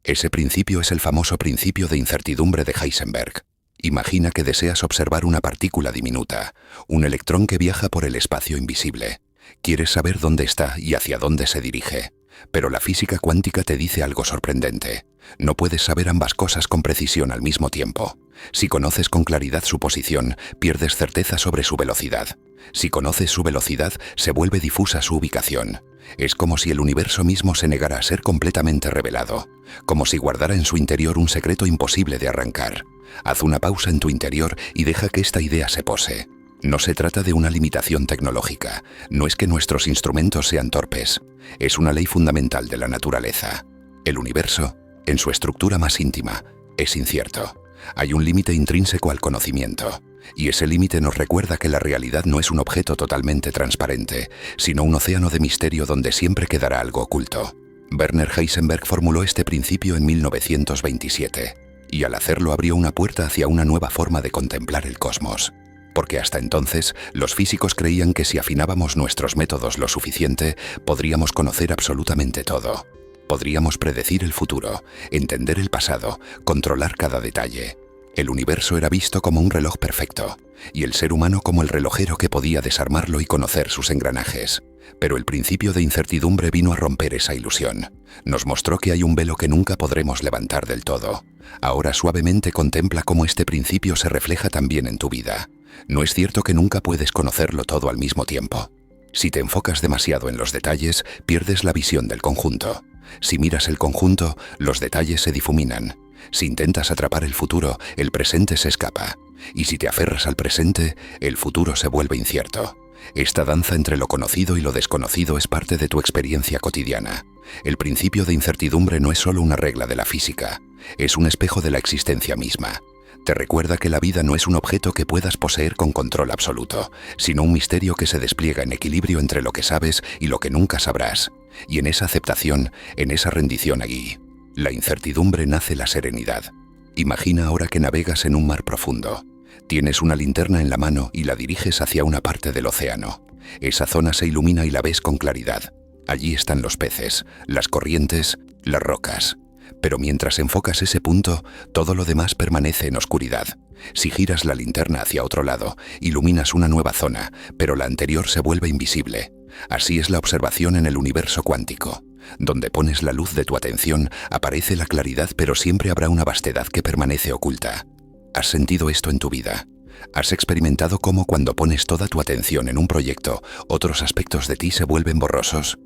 Ese principio es el famoso principio de incertidumbre de Heisenberg. Imagina que deseas observar una partícula diminuta, un electrón que viaja por el espacio invisible. Quieres saber dónde está y hacia dónde se dirige. Pero la física cuántica te dice algo sorprendente. No puedes saber ambas cosas con precisión al mismo tiempo. Si conoces con claridad su posición, pierdes certeza sobre su velocidad. Si conoces su velocidad, se vuelve difusa su ubicación. Es como si el universo mismo se negara a ser completamente revelado, como si guardara en su interior un secreto imposible de arrancar. Haz una pausa en tu interior y deja que esta idea se pose. No se trata de una limitación tecnológica, no es que nuestros instrumentos sean torpes, es una ley fundamental de la naturaleza. El universo, en su estructura más íntima, es incierto. Hay un límite intrínseco al conocimiento, y ese límite nos recuerda que la realidad no es un objeto totalmente transparente, sino un océano de misterio donde siempre quedará algo oculto. Werner Heisenberg formuló este principio en 1927, y al hacerlo abrió una puerta hacia una nueva forma de contemplar el cosmos. Porque hasta entonces, los físicos creían que si afinábamos nuestros métodos lo suficiente, podríamos conocer absolutamente todo. Podríamos predecir el futuro, entender el pasado, controlar cada detalle. El universo era visto como un reloj perfecto, y el ser humano como el relojero que podía desarmarlo y conocer sus engranajes. Pero el principio de incertidumbre vino a romper esa ilusión. Nos mostró que hay un velo que nunca podremos levantar del todo. Ahora suavemente contempla cómo este principio se refleja también en tu vida. No es cierto que nunca puedes conocerlo todo al mismo tiempo. Si te enfocas demasiado en los detalles, pierdes la visión del conjunto. Si miras el conjunto, los detalles se difuminan. Si intentas atrapar el futuro, el presente se escapa. Y si te aferras al presente, el futuro se vuelve incierto. Esta danza entre lo conocido y lo desconocido es parte de tu experiencia cotidiana. El principio de incertidumbre no es solo una regla de la física, es un espejo de la existencia misma. Te recuerda que la vida no es un objeto que puedas poseer con control absoluto, sino un misterio que se despliega en equilibrio entre lo que sabes y lo que nunca sabrás. Y en esa aceptación, en esa rendición allí, la incertidumbre nace la serenidad. Imagina ahora que navegas en un mar profundo. Tienes una linterna en la mano y la diriges hacia una parte del océano. Esa zona se ilumina y la ves con claridad. Allí están los peces, las corrientes, las rocas. Pero mientras enfocas ese punto, todo lo demás permanece en oscuridad. Si giras la linterna hacia otro lado, iluminas una nueva zona, pero la anterior se vuelve invisible. Así es la observación en el universo cuántico. Donde pones la luz de tu atención, aparece la claridad, pero siempre habrá una vastedad que permanece oculta. ¿Has sentido esto en tu vida? ¿Has experimentado cómo cuando pones toda tu atención en un proyecto, otros aspectos de ti se vuelven borrosos?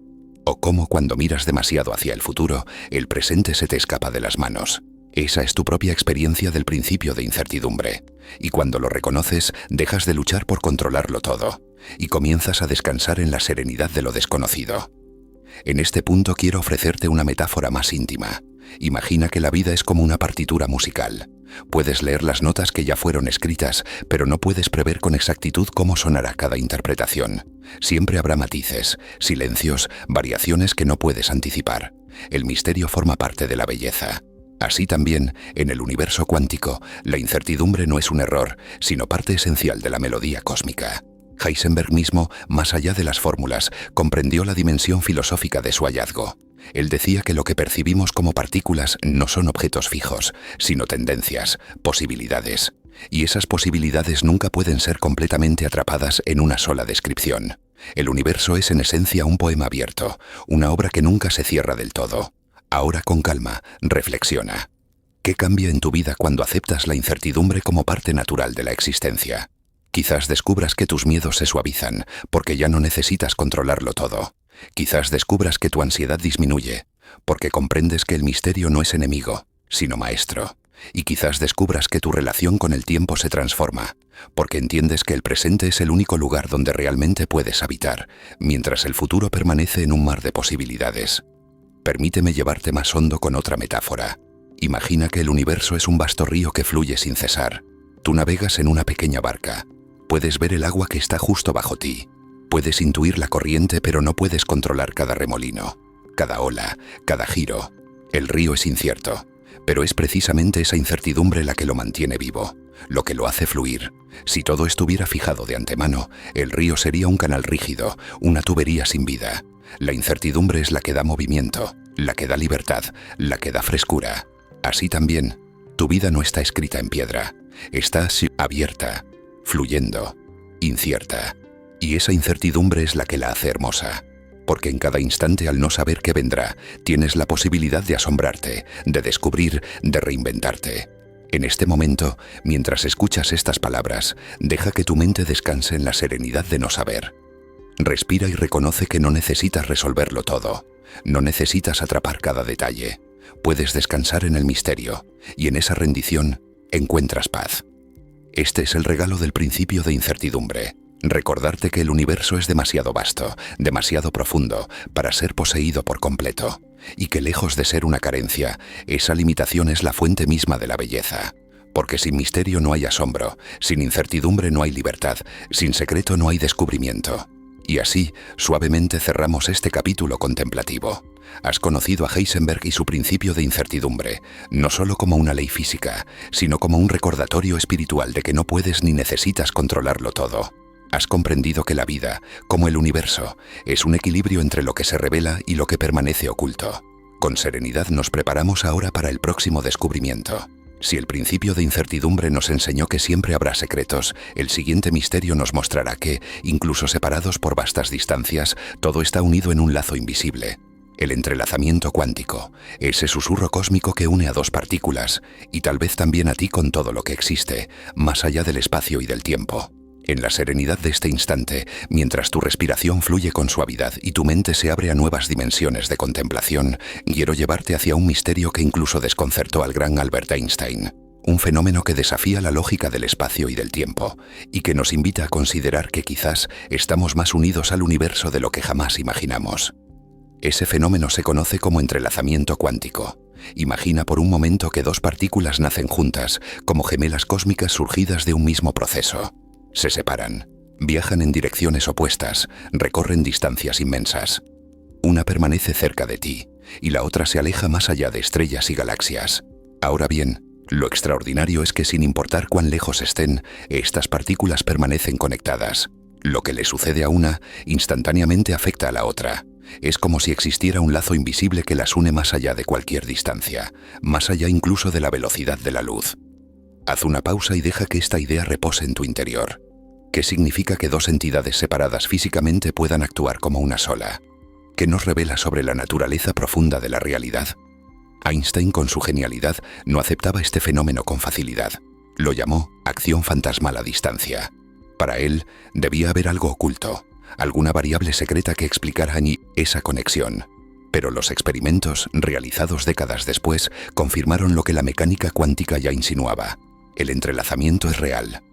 ¿O cómo cuando miras demasiado hacia el futuro, el presente se te escapa de las manos? Esa es tu propia experiencia del principio de incertidumbre. Y cuando lo reconoces, dejas de luchar por controlarlo todo, y comienzas a descansar en la serenidad de lo desconocido. En este punto quiero ofrecerte una metáfora más íntima. Imagina que la vida es como una partitura musical. Puedes leer las notas que ya fueron escritas, pero no puedes prever con exactitud cómo sonará cada interpretación. Siempre habrá matices, silencios, variaciones que no puedes anticipar. El misterio forma parte de la belleza. Así también, en el universo cuántico, la incertidumbre no es un error, sino parte esencial de la melodía cósmica. Heisenberg mismo, más allá de las fórmulas, comprendió la dimensión filosófica de su hallazgo. Él decía que lo que percibimos como partículas no son objetos fijos, sino tendencias, posibilidades. Y esas posibilidades nunca pueden ser completamente atrapadas en una sola descripción. El universo es en esencia un poema abierto, una obra que nunca se cierra del todo. Ahora con calma, reflexiona. ¿Qué cambia en tu vida cuando aceptas la incertidumbre como parte natural de la existencia? Quizás descubras que tus miedos se suavizan, porque ya no necesitas controlarlo todo. Quizás descubras que tu ansiedad disminuye, porque comprendes que el misterio no es enemigo, sino maestro. Y quizás descubras que tu relación con el tiempo se transforma, porque entiendes que el presente es el único lugar donde realmente puedes habitar, mientras el futuro permanece en un mar de posibilidades. Permíteme llevarte más hondo con otra metáfora. Imagina que el universo es un vasto río que fluye sin cesar. Tú navegas en una pequeña barca. Puedes ver el agua que está justo bajo ti. Puedes intuir la corriente, pero no puedes controlar cada remolino, cada ola, cada giro. El río es incierto, pero es precisamente esa incertidumbre la que lo mantiene vivo, lo que lo hace fluir. Si todo estuviera fijado de antemano, el río sería un canal rígido, una tubería sin vida. La incertidumbre es la que da movimiento, la que da libertad, la que da frescura. Así también, tu vida no está escrita en piedra, Está abierta, fluyendo, incierta. Y esa incertidumbre es la que la hace hermosa. Porque en cada instante, al no saber qué vendrá, tienes la posibilidad de asombrarte, de descubrir, de reinventarte. En este momento, mientras escuchas estas palabras, deja que tu mente descanse en la serenidad de no saber. Respira y reconoce que no necesitas resolverlo todo. No necesitas atrapar cada detalle. Puedes descansar en el misterio, y en esa rendición encuentras paz. Este es el regalo del principio de incertidumbre. Recordarte que el universo es demasiado vasto, demasiado profundo, para ser poseído por completo. Y que lejos de ser una carencia, esa limitación es la fuente misma de la belleza. Porque sin misterio no hay asombro, sin incertidumbre no hay libertad, sin secreto no hay descubrimiento. Y así, suavemente cerramos este capítulo contemplativo. Has conocido a Heisenberg y su principio de incertidumbre, no solo como una ley física, sino como un recordatorio espiritual de que no puedes ni necesitas controlarlo todo. Has comprendido que la vida, como el universo, es un equilibrio entre lo que se revela y lo que permanece oculto. Con serenidad nos preparamos ahora para el próximo descubrimiento. Si el principio de incertidumbre nos enseñó que siempre habrá secretos, el siguiente misterio nos mostrará que, incluso separados por vastas distancias, todo está unido en un lazo invisible. El entrelazamiento cuántico, ese susurro cósmico que une a dos partículas, y tal vez también a ti con todo lo que existe, más allá del espacio y del tiempo. En la serenidad de este instante, mientras tu respiración fluye con suavidad y tu mente se abre a nuevas dimensiones de contemplación, quiero llevarte hacia un misterio que incluso desconcertó al gran Albert Einstein. Un fenómeno que desafía la lógica del espacio y del tiempo, y que nos invita a considerar que quizás estamos más unidos al universo de lo que jamás imaginamos. Ese fenómeno se conoce como entrelazamiento cuántico. Imagina por un momento que dos partículas nacen juntas, como gemelas cósmicas surgidas de un mismo proceso. Se separan, viajan en direcciones opuestas, recorren distancias inmensas. Una permanece cerca de ti, y la otra se aleja más allá de estrellas y galaxias. Ahora bien, lo extraordinario es que sin importar cuán lejos estén, estas partículas permanecen conectadas. Lo que le sucede a una, instantáneamente afecta a la otra. Es como si existiera un lazo invisible que las une más allá de cualquier distancia, más allá incluso de la velocidad de la luz. Haz una pausa y deja que esta idea repose en tu interior. ¿Qué significa que dos entidades separadas físicamente puedan actuar como una sola? ¿Qué nos revela sobre la naturaleza profunda de la realidad? Einstein, con su genialidad, no aceptaba este fenómeno con facilidad. Lo llamó acción fantasmal a distancia. Para él, debía haber algo oculto, alguna variable secreta que explicara esa conexión. Pero los experimentos, realizados décadas después, confirmaron lo que la mecánica cuántica ya insinuaba. El entrelazamiento es real.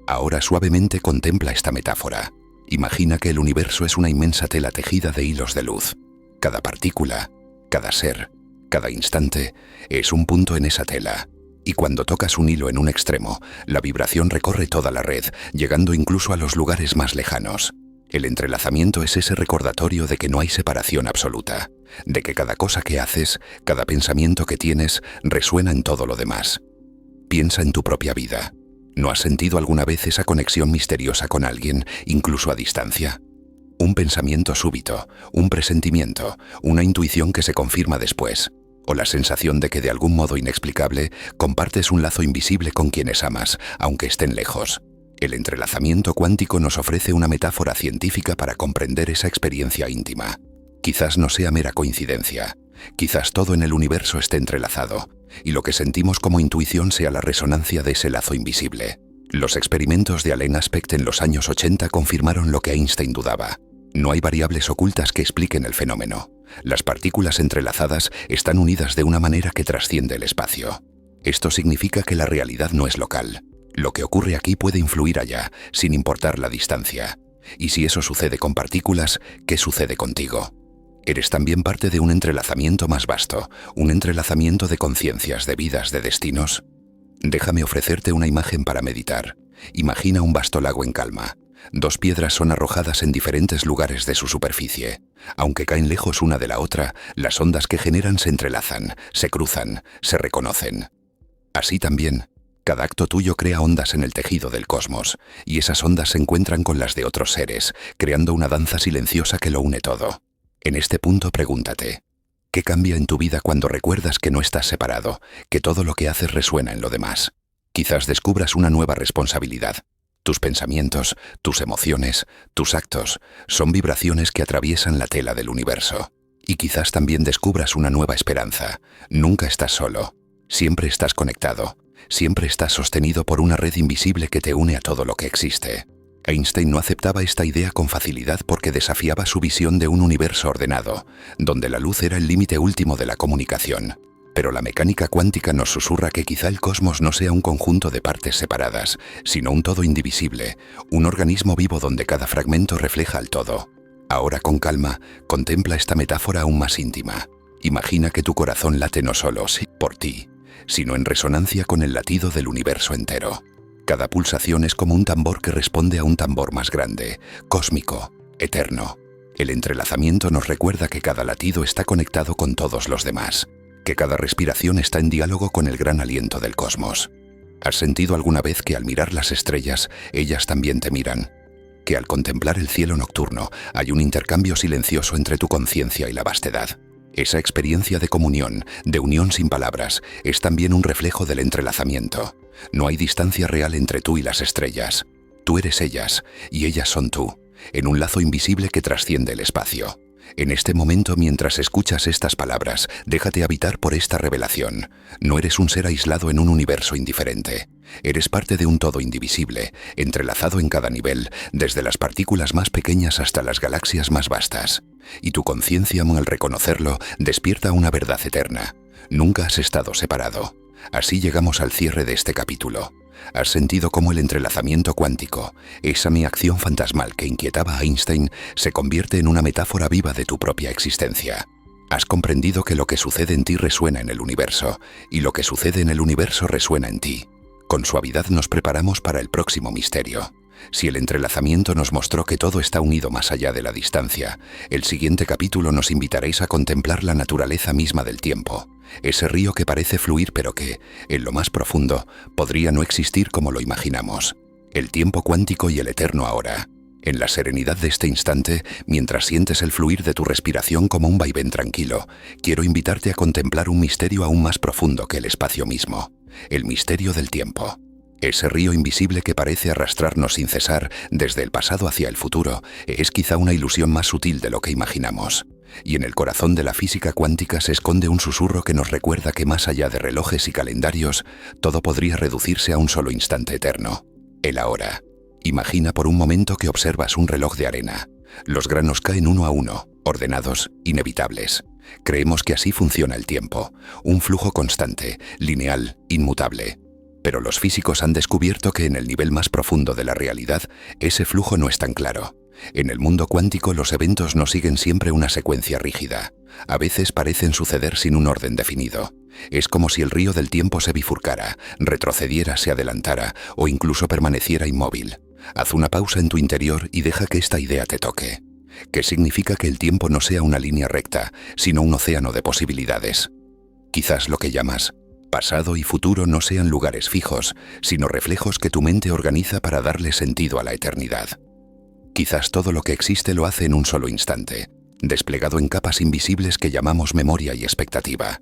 Ahora suavemente contempla esta metáfora. Imagina que el universo es una inmensa tela tejida de hilos de luz. Cada partícula, cada ser, cada instante, es un punto en esa tela. Y cuando tocas un hilo en un extremo, la vibración recorre toda la red, llegando incluso a los lugares más lejanos. El entrelazamiento es ese recordatorio de que no hay separación absoluta, de que cada cosa que haces, cada pensamiento que tienes, resuena en todo lo demás. Piensa en tu propia vida. ¿No has sentido alguna vez esa conexión misteriosa con alguien, incluso a distancia? Un pensamiento súbito, un presentimiento, una intuición que se confirma después, o la sensación de que de algún modo inexplicable compartes un lazo invisible con quienes amas, aunque estén lejos. El entrelazamiento cuántico nos ofrece una metáfora científica para comprender esa experiencia íntima. Quizás no sea mera coincidencia, quizás todo en el universo esté entrelazado, y lo que sentimos como intuición sea la resonancia de ese lazo invisible. Los experimentos de Alain Aspect en los años 80 confirmaron lo que Einstein dudaba. No hay variables ocultas que expliquen el fenómeno. Las partículas entrelazadas están unidas de una manera que trasciende el espacio. Esto significa que la realidad no es local. Lo que ocurre aquí puede influir allá, sin importar la distancia. Y si eso sucede con partículas, ¿qué sucede contigo? Eres también parte de un entrelazamiento más vasto, un entrelazamiento de conciencias, de vidas, de destinos. Déjame ofrecerte una imagen para meditar. Imagina un vasto lago en calma. Dos piedras son arrojadas en diferentes lugares de su superficie. Aunque caen lejos una de la otra, las ondas que generan se entrelazan, se cruzan, se reconocen. Así también, cada acto tuyo crea ondas en el tejido del cosmos, y esas ondas se encuentran con las de otros seres, creando una danza silenciosa que lo une todo. En este punto pregúntate, ¿qué cambia en tu vida cuando recuerdas que no estás separado, que todo lo que haces resuena en lo demás? Quizás descubras una nueva responsabilidad. Tus pensamientos, tus emociones, tus actos son vibraciones que atraviesan la tela del universo. Y quizás también descubras una nueva esperanza. Nunca estás solo. Siempre estás conectado. Siempre estás sostenido por una red invisible que te une a todo lo que existe. Einstein no aceptaba esta idea con facilidad porque desafiaba su visión de un universo ordenado, donde la luz era el límite último de la comunicación. Pero la mecánica cuántica nos susurra que quizá el cosmos no sea un conjunto de partes separadas, sino un todo indivisible, un organismo vivo donde cada fragmento refleja al todo. Ahora con calma, contempla esta metáfora aún más íntima. Imagina que tu corazón late no solo por ti, sino en resonancia con el latido del universo entero. Cada pulsación es como un tambor que responde a un tambor más grande, cósmico, eterno. El entrelazamiento nos recuerda que cada latido está conectado con todos los demás, que cada respiración está en diálogo con el gran aliento del cosmos. ¿Has sentido alguna vez que al mirar las estrellas, ellas también te miran? Que al contemplar el cielo nocturno hay un intercambio silencioso entre tu conciencia y la vastedad. Esa experiencia de comunión, de unión sin palabras, es también un reflejo del entrelazamiento. No hay distancia real entre tú y las estrellas. Tú eres ellas, y ellas son tú, en un lazo invisible que trasciende el espacio. En este momento, mientras escuchas estas palabras, déjate habitar por esta revelación. No eres un ser aislado en un universo indiferente. Eres parte de un todo indivisible, entrelazado en cada nivel, desde las partículas más pequeñas hasta las galaxias más vastas. Y tu conciencia, al reconocerlo, despierta una verdad eterna. Nunca has estado separado. Así llegamos al cierre de este capítulo. ¿Has sentido cómo el entrelazamiento cuántico, esa mi acción fantasmal que inquietaba a Einstein, se convierte en una metáfora viva de tu propia existencia? ¿Has comprendido que lo que sucede en ti resuena en el universo, y lo que sucede en el universo resuena en ti? Con suavidad nos preparamos para el próximo misterio. Si el entrelazamiento nos mostró que todo está unido más allá de la distancia, el siguiente capítulo nos invitaréis a contemplar la naturaleza misma del tiempo, ese río que parece fluir pero que, en lo más profundo, podría no existir como lo imaginamos. El tiempo cuántico y el eterno ahora. En la serenidad de este instante, mientras sientes el fluir de tu respiración como un vaivén tranquilo, quiero invitarte a contemplar un misterio aún más profundo que el espacio mismo, el misterio del tiempo. Ese río invisible que parece arrastrarnos sin cesar desde el pasado hacia el futuro es quizá una ilusión más sutil de lo que imaginamos. Y en el corazón de la física cuántica se esconde un susurro que nos recuerda que más allá de relojes y calendarios, todo podría reducirse a un solo instante eterno, el ahora. Imagina por un momento que observas un reloj de arena. Los granos caen uno a uno, ordenados, inevitables. Creemos que así funciona el tiempo, un flujo constante, lineal, inmutable. Pero los físicos han descubierto que en el nivel más profundo de la realidad, ese flujo no es tan claro. En el mundo cuántico los eventos no siguen siempre una secuencia rígida. A veces parecen suceder sin un orden definido. Es como si el río del tiempo se bifurcara, retrocediera, se adelantara o incluso permaneciera inmóvil. Haz una pausa en tu interior y deja que esta idea te toque. ¿Qué significa que el tiempo no sea una línea recta, sino un océano de posibilidades? Quizás lo que llamas pasado y futuro no sean lugares fijos, sino reflejos que tu mente organiza para darle sentido a la eternidad. Quizás todo lo que existe lo hace en un solo instante, desplegado en capas invisibles que llamamos memoria y expectativa.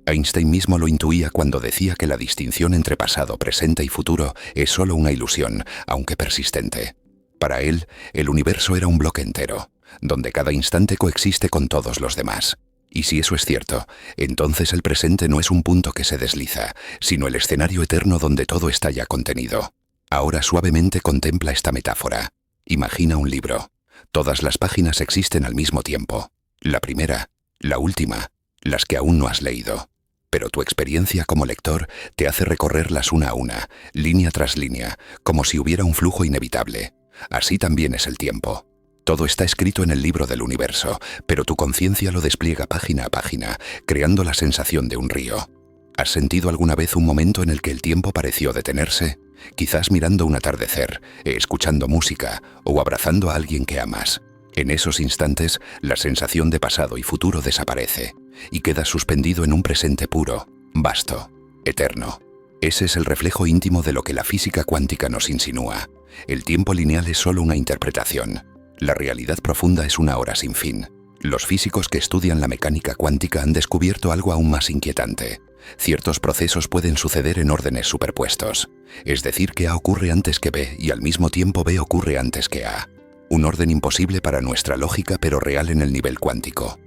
Einstein mismo lo intuía cuando decía que la distinción entre pasado, presente y futuro es solo una ilusión, aunque persistente. Para él, el universo era un bloque entero, donde cada instante coexiste con todos los demás. Y si eso es cierto, entonces el presente no es un punto que se desliza, sino el escenario eterno donde todo está ya contenido. Ahora suavemente contempla esta metáfora. Imagina un libro. Todas las páginas existen al mismo tiempo. La primera, la última, las que aún no has leído. Pero tu experiencia como lector te hace recorrerlas una a una, línea tras línea, como si hubiera un flujo inevitable. Así también es el tiempo. Todo está escrito en el libro del universo, pero tu conciencia lo despliega página a página, creando la sensación de un río. ¿Has sentido alguna vez un momento en el que el tiempo pareció detenerse? Quizás mirando un atardecer, escuchando música o abrazando a alguien que amas. En esos instantes, la sensación de pasado y futuro desaparece y quedas suspendido en un presente puro, vasto, eterno. Ese es el reflejo íntimo de lo que la física cuántica nos insinúa. El tiempo lineal es solo una interpretación. La realidad profunda es una hora sin fin. Los físicos que estudian la mecánica cuántica han descubierto algo aún más inquietante. Ciertos procesos pueden suceder en órdenes superpuestos, es decir, que A ocurre antes que B y al mismo tiempo B ocurre antes que A. Un orden imposible para nuestra lógica, pero real en el nivel cuántico.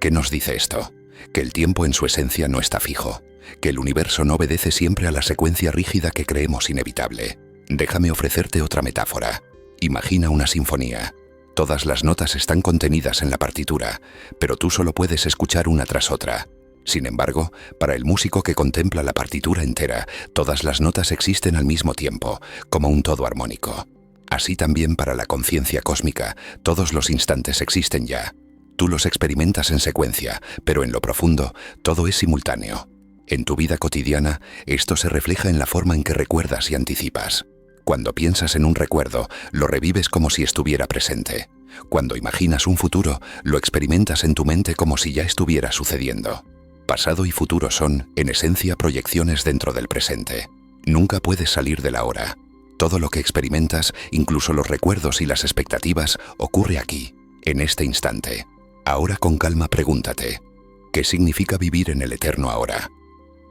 ¿Qué nos dice esto? Que el tiempo en su esencia no está fijo, que el universo no obedece siempre a la secuencia rígida que creemos inevitable. Déjame ofrecerte otra metáfora. Imagina una sinfonía. Todas las notas están contenidas en la partitura, pero tú solo puedes escuchar una tras otra. Sin embargo, para el músico que contempla la partitura entera, todas las notas existen al mismo tiempo, como un todo armónico. Así también para la conciencia cósmica, todos los instantes existen ya. Tú los experimentas en secuencia, pero en lo profundo, todo es simultáneo. En tu vida cotidiana, esto se refleja en la forma en que recuerdas y anticipas. Cuando piensas en un recuerdo, lo revives como si estuviera presente. Cuando imaginas un futuro, lo experimentas en tu mente como si ya estuviera sucediendo. Pasado y futuro son, en esencia, proyecciones dentro del presente. Nunca puedes salir del ahora. Todo lo que experimentas, incluso los recuerdos y las expectativas, ocurre aquí, en este instante. Ahora con calma pregúntate, ¿qué significa vivir en el eterno ahora?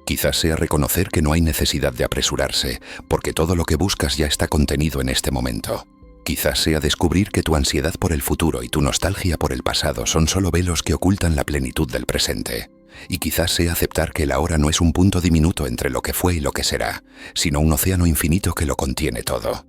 Quizás sea reconocer que no hay necesidad de apresurarse, porque todo lo que buscas ya está contenido en este momento. Quizás sea descubrir que tu ansiedad por el futuro y tu nostalgia por el pasado son solo velos que ocultan la plenitud del presente. Y quizás sea aceptar que el ahora no es un punto diminuto entre lo que fue y lo que será, sino un océano infinito que lo contiene todo.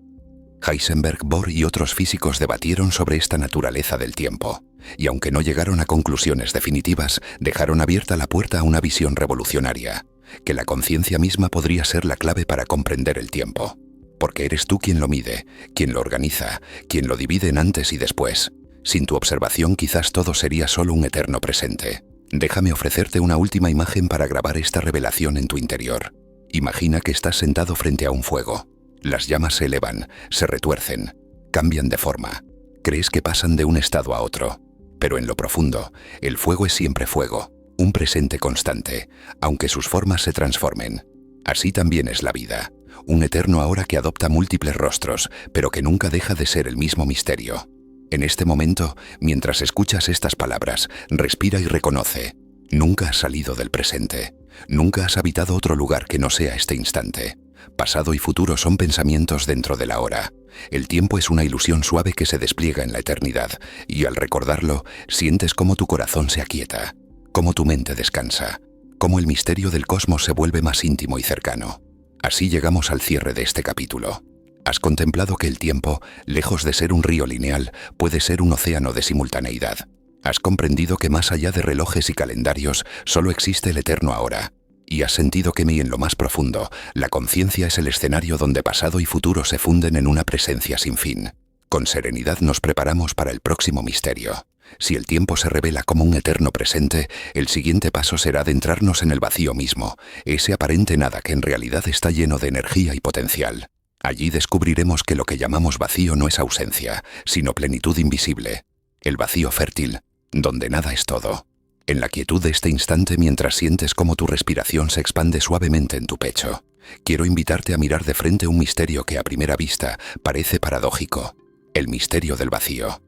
Heisenberg, Bohr y otros físicos debatieron sobre esta naturaleza del tiempo, y aunque no llegaron a conclusiones definitivas, dejaron abierta la puerta a una visión revolucionaria, que la conciencia misma podría ser la clave para comprender el tiempo. Porque eres tú quien lo mide, quien lo organiza, quien lo divide en antes y después. Sin tu observación quizás todo sería solo un eterno presente. Déjame ofrecerte una última imagen para grabar esta revelación en tu interior. Imagina que estás sentado frente a un fuego. Las llamas se elevan, se retuercen, cambian de forma. Crees que pasan de un estado a otro. Pero en lo profundo, el fuego es siempre fuego, un presente constante, aunque sus formas se transformen. Así también es la vida, un eterno ahora que adopta múltiples rostros, pero que nunca deja de ser el mismo misterio. En este momento, mientras escuchas estas palabras, respira y reconoce. Nunca has salido del presente. Nunca has habitado otro lugar que no sea este instante. Pasado y futuro son pensamientos dentro del ahora. El tiempo es una ilusión suave que se despliega en la eternidad, y al recordarlo, sientes cómo tu corazón se aquieta, cómo tu mente descansa, cómo el misterio del cosmos se vuelve más íntimo y cercano. Así llegamos al cierre de este capítulo. Has contemplado que el tiempo, lejos de ser un río lineal, puede ser un océano de simultaneidad. Has comprendido que más allá de relojes y calendarios, solo existe el eterno ahora. Y has sentido que en lo más profundo, la conciencia es el escenario donde pasado y futuro se funden en una presencia sin fin. Con serenidad nos preparamos para el próximo misterio. Si el tiempo se revela como un eterno presente, el siguiente paso será adentrarnos en el vacío mismo, ese aparente nada que en realidad está lleno de energía y potencial. Allí descubriremos que lo que llamamos vacío no es ausencia, sino plenitud invisible. El vacío fértil, donde nada es todo. En la quietud de este instante, mientras sientes cómo tu respiración se expande suavemente en tu pecho, quiero invitarte a mirar de frente un misterio que a primera vista parece paradójico. El misterio del vacío.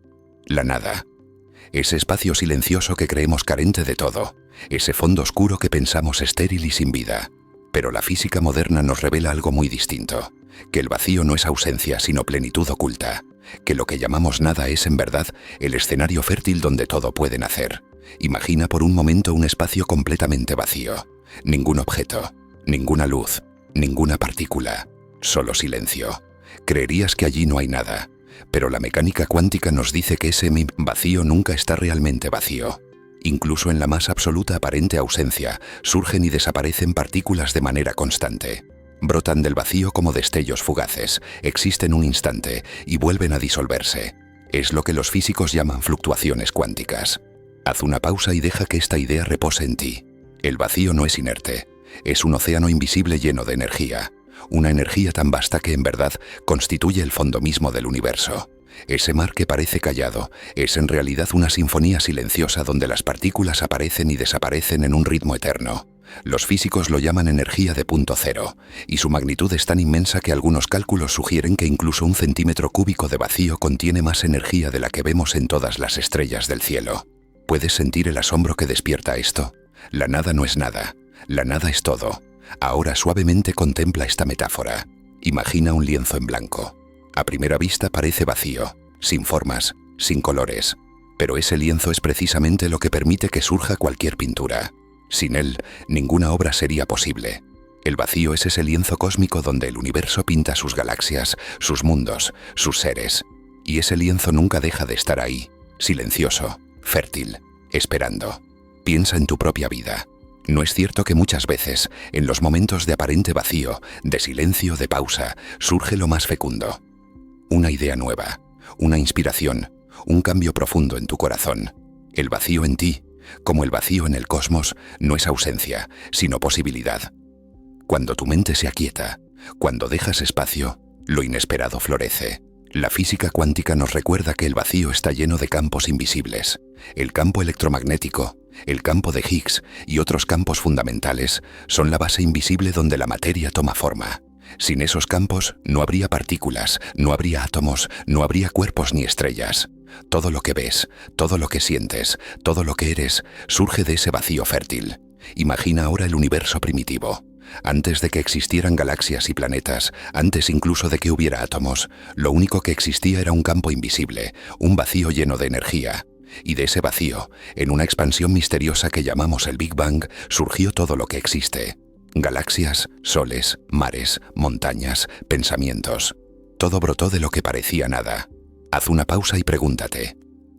La nada. Ese espacio silencioso que creemos carente de todo. Ese fondo oscuro que pensamos estéril y sin vida. Pero la física moderna nos revela algo muy distinto. Que el vacío no es ausencia, sino plenitud oculta. Que lo que llamamos nada es, en verdad, el escenario fértil donde todo puede nacer. Imagina por un momento un espacio completamente vacío. Ningún objeto, ninguna luz, ninguna partícula. Solo silencio. Creerías que allí no hay nada. Pero la mecánica cuántica nos dice que ese vacío nunca está realmente vacío. Incluso en la más absoluta aparente ausencia, surgen y desaparecen partículas de manera constante. Brotan del vacío como destellos fugaces, existen un instante y vuelven a disolverse. Es lo que los físicos llaman fluctuaciones cuánticas. Haz una pausa y deja que esta idea repose en ti. El vacío no es inerte, es un océano invisible lleno de energía. Una energía tan vasta que en verdad constituye el fondo mismo del universo. Ese mar que parece callado es en realidad una sinfonía silenciosa donde las partículas aparecen y desaparecen en un ritmo eterno. Los físicos lo llaman energía de punto cero, y su magnitud es tan inmensa que algunos cálculos sugieren que incluso un centímetro cúbico de vacío contiene más energía de la que vemos en todas las estrellas del cielo. ¿Puedes sentir el asombro que despierta esto? La nada no es nada, la nada es todo. Ahora suavemente contempla esta metáfora. Imagina un lienzo en blanco. A primera vista parece vacío, sin formas, sin colores. Pero ese lienzo es precisamente lo que permite que surja cualquier pintura. Sin él, ninguna obra sería posible. El vacío es ese lienzo cósmico donde el universo pinta sus galaxias, sus mundos, sus seres. Y ese lienzo nunca deja de estar ahí, silencioso, fértil, esperando. Piensa en tu propia vida. ¿No es cierto que muchas veces, en los momentos de aparente vacío, de silencio, de pausa, surge lo más fecundo? Una idea nueva, una inspiración, un cambio profundo en tu corazón. El vacío en ti, como el vacío en el cosmos, no es ausencia, sino posibilidad. Cuando tu mente se aquieta, cuando dejas espacio, lo inesperado florece. La física cuántica nos recuerda que el vacío está lleno de campos invisibles. El campo electromagnético, el campo de Higgs y otros campos fundamentales son la base invisible donde la materia toma forma. Sin esos campos no habría partículas, no habría átomos, no habría cuerpos ni estrellas. Todo lo que ves, todo lo que sientes, todo lo que eres, surge de ese vacío fértil. Imagina ahora el universo primitivo. Antes de que existieran galaxias y planetas, antes incluso de que hubiera átomos, lo único que existía era un campo invisible, un vacío lleno de energía. Y de ese vacío, en una expansión misteriosa que llamamos el Big Bang, surgió todo lo que existe. Galaxias, soles, mares, montañas, pensamientos. Todo brotó de lo que parecía nada. Haz una pausa y pregúntate,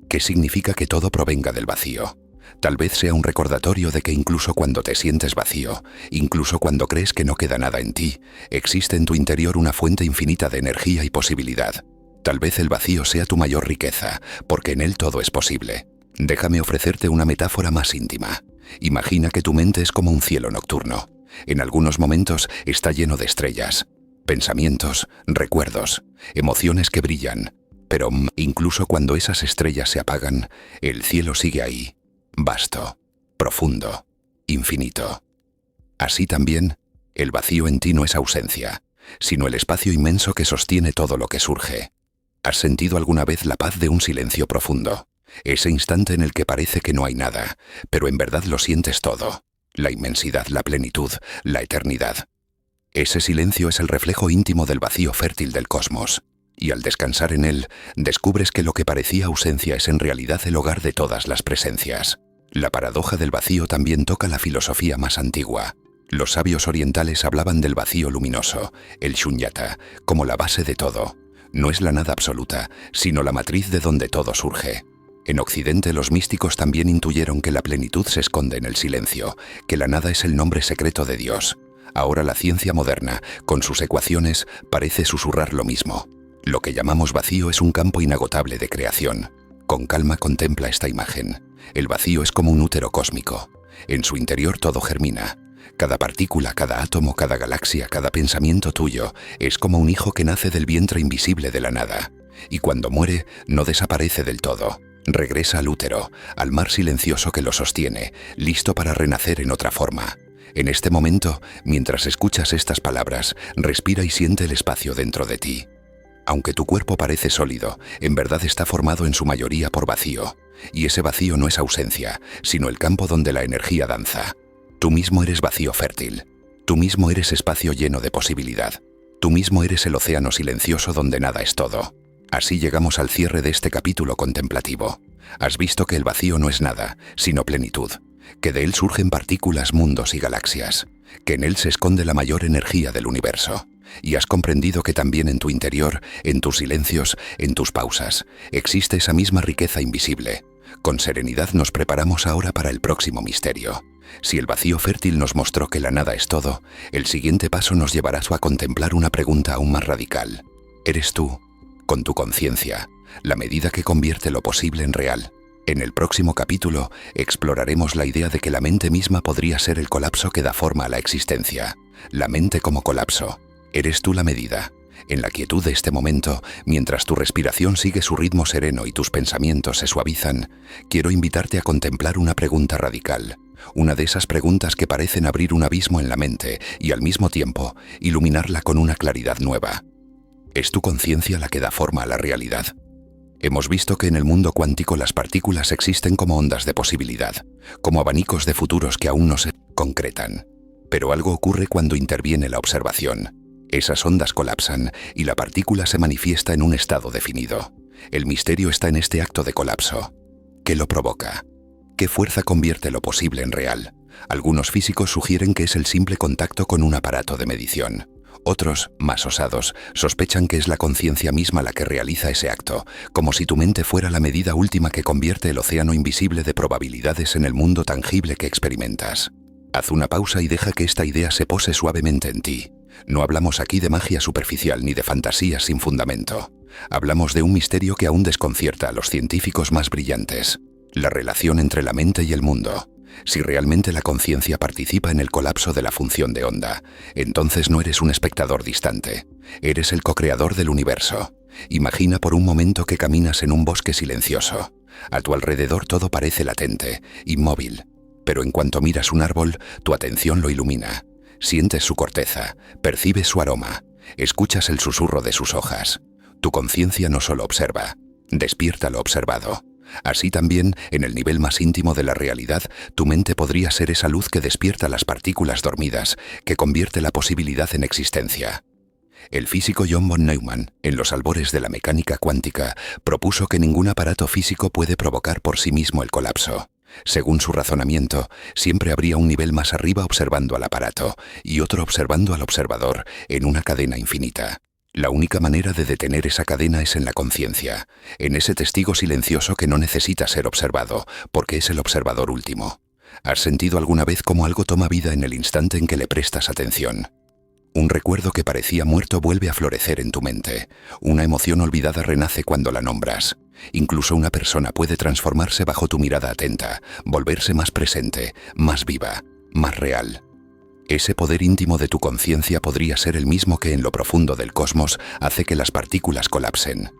¿qué significa que todo provenga del vacío? Tal vez sea un recordatorio de que incluso cuando te sientes vacío, incluso cuando crees que no queda nada en ti, existe en tu interior una fuente infinita de energía y posibilidad. Tal vez el vacío sea tu mayor riqueza, porque en él todo es posible. Déjame ofrecerte una metáfora más íntima. Imagina que tu mente es como un cielo nocturno. En algunos momentos está lleno de estrellas, pensamientos, recuerdos, emociones que brillan. Pero incluso cuando esas estrellas se apagan, el cielo sigue ahí. Vasto, profundo, infinito. Así también, el vacío en ti no es ausencia, sino el espacio inmenso que sostiene todo lo que surge. ¿Has sentido alguna vez la paz de un silencio profundo? Ese instante en el que parece que no hay nada, pero en verdad lo sientes todo. La inmensidad, la plenitud, la eternidad. Ese silencio es el reflejo íntimo del vacío fértil del cosmos. Y al descansar en él, descubres que lo que parecía ausencia es en realidad el hogar de todas las presencias. La paradoja del vacío también toca la filosofía más antigua. Los sabios orientales hablaban del vacío luminoso, el shunyata, como la base de todo. No es la nada absoluta, sino la matriz de donde todo surge. En Occidente los místicos también intuyeron que la plenitud se esconde en el silencio, que la nada es el nombre secreto de Dios. Ahora la ciencia moderna, con sus ecuaciones, parece susurrar lo mismo. Lo que llamamos vacío es un campo inagotable de creación. Con calma contempla esta imagen. El vacío es como un útero cósmico. En su interior todo germina. Cada partícula, cada átomo, cada galaxia, cada pensamiento tuyo es como un hijo que nace del vientre invisible de la nada. Y cuando muere, no desaparece del todo. Regresa al útero, al mar silencioso que lo sostiene, listo para renacer en otra forma. En este momento, mientras escuchas estas palabras, respira y siente el espacio dentro de ti. Aunque tu cuerpo parece sólido, en verdad está formado en su mayoría por vacío. Y ese vacío no es ausencia, sino el campo donde la energía danza. Tú mismo eres vacío fértil. Tú mismo eres espacio lleno de posibilidad. Tú mismo eres el océano silencioso donde nada es todo. Así llegamos al cierre de este capítulo contemplativo. Has visto que el vacío no es nada, sino plenitud. Que de él surgen partículas, mundos y galaxias. Que en él se esconde la mayor energía del universo. Y has comprendido que también en tu interior, en tus silencios, en tus pausas, existe esa misma riqueza invisible. Con serenidad nos preparamos ahora para el próximo misterio. Si el vacío fértil nos mostró que la nada es todo, el siguiente paso nos llevará a contemplar una pregunta aún más radical. ¿Eres tú, con tu conciencia, la medida que convierte lo posible en real? En el próximo capítulo exploraremos la idea de que la mente misma podría ser el colapso que da forma a la existencia. La mente como colapso. ¿Eres tú la medida? En la quietud de este momento, mientras tu respiración sigue su ritmo sereno y tus pensamientos se suavizan, quiero invitarte a contemplar una pregunta radical. Una de esas preguntas que parecen abrir un abismo en la mente y al mismo tiempo iluminarla con una claridad nueva. ¿Es tu conciencia la que da forma a la realidad? Hemos visto que en el mundo cuántico las partículas existen como ondas de posibilidad, como abanicos de futuros que aún no se concretan. Pero algo ocurre cuando interviene la observación. Esas ondas colapsan y la partícula se manifiesta en un estado definido. El misterio está en este acto de colapso. ¿Qué lo provoca? ¿Qué fuerza convierte lo posible en real? Algunos físicos sugieren que es el simple contacto con un aparato de medición. Otros, más osados, sospechan que es la conciencia misma la que realiza ese acto, como si tu mente fuera la medida última que convierte el océano invisible de probabilidades en el mundo tangible que experimentas. Haz una pausa y deja que esta idea se pose suavemente en ti. No hablamos aquí de magia superficial ni de fantasías sin fundamento. Hablamos de un misterio que aún desconcierta a los científicos más brillantes: la relación entre la mente y el mundo. Si realmente la conciencia participa en el colapso de la función de onda, entonces no eres un espectador distante. Eres el co-creador del universo. Imagina por un momento que caminas en un bosque silencioso. A tu alrededor todo parece latente, inmóvil. Pero en cuanto miras un árbol, tu atención lo ilumina. Sientes su corteza, percibes su aroma, escuchas el susurro de sus hojas. Tu conciencia no solo observa, despierta lo observado. Así también, en el nivel más íntimo de la realidad, tu mente podría ser esa luz que despierta las partículas dormidas, que convierte la posibilidad en existencia. El físico John von Neumann, en los albores de la mecánica cuántica, propuso que ningún aparato físico puede provocar por sí mismo el colapso. Según su razonamiento, siempre habría un nivel más arriba observando al aparato y otro observando al observador en una cadena infinita. La única manera de detener esa cadena es en la conciencia, en ese testigo silencioso que no necesita ser observado, porque es el observador último. ¿Has sentido alguna vez cómo algo toma vida en el instante en que le prestas atención? Un recuerdo que parecía muerto vuelve a florecer en tu mente. Una emoción olvidada renace cuando la nombras. Incluso una persona puede transformarse bajo tu mirada atenta, volverse más presente, más viva, más real. Ese poder íntimo de tu conciencia podría ser el mismo que en lo profundo del cosmos hace que las partículas colapsen.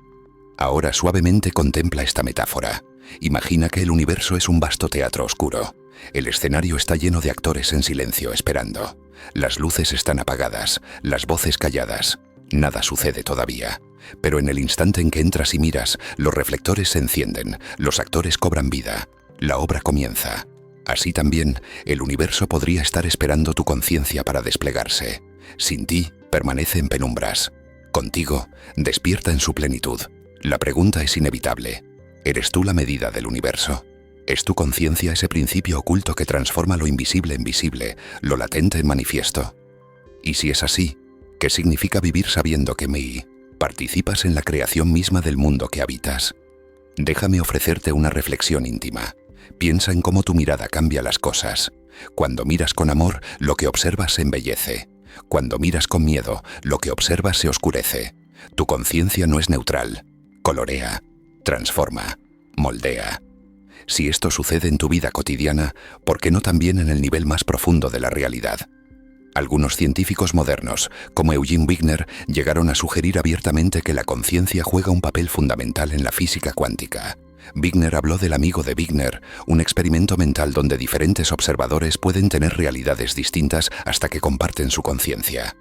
Ahora suavemente contempla esta metáfora. Imagina que el universo es un vasto teatro oscuro. El escenario está lleno de actores en silencio esperando. Las luces están apagadas, las voces calladas. Nada sucede todavía. Pero en el instante en que entras y miras, los reflectores se encienden, los actores cobran vida. La obra comienza. Así también, el universo podría estar esperando tu conciencia para desplegarse. Sin ti, permanece en penumbras. Contigo, despierta en su plenitud. La pregunta es inevitable. ¿Eres tú la medida del universo? ¿Es tu conciencia ese principio oculto que transforma lo invisible en visible, lo latente en manifiesto? Y si es así, ¿qué significa vivir sabiendo que participas en la creación misma del mundo que habitas? Déjame ofrecerte una reflexión íntima. Piensa en cómo tu mirada cambia las cosas. Cuando miras con amor, lo que observas se embellece. Cuando miras con miedo, lo que observas se oscurece. Tu conciencia no es neutral. Colorea, transforma, moldea. Si esto sucede en tu vida cotidiana, ¿por qué no también en el nivel más profundo de la realidad? Algunos científicos modernos, como Eugene Wigner, llegaron a sugerir abiertamente que la conciencia juega un papel fundamental en la física cuántica. Wigner habló del amigo de Wigner, un experimento mental donde diferentes observadores pueden tener realidades distintas hasta que comparten su conciencia.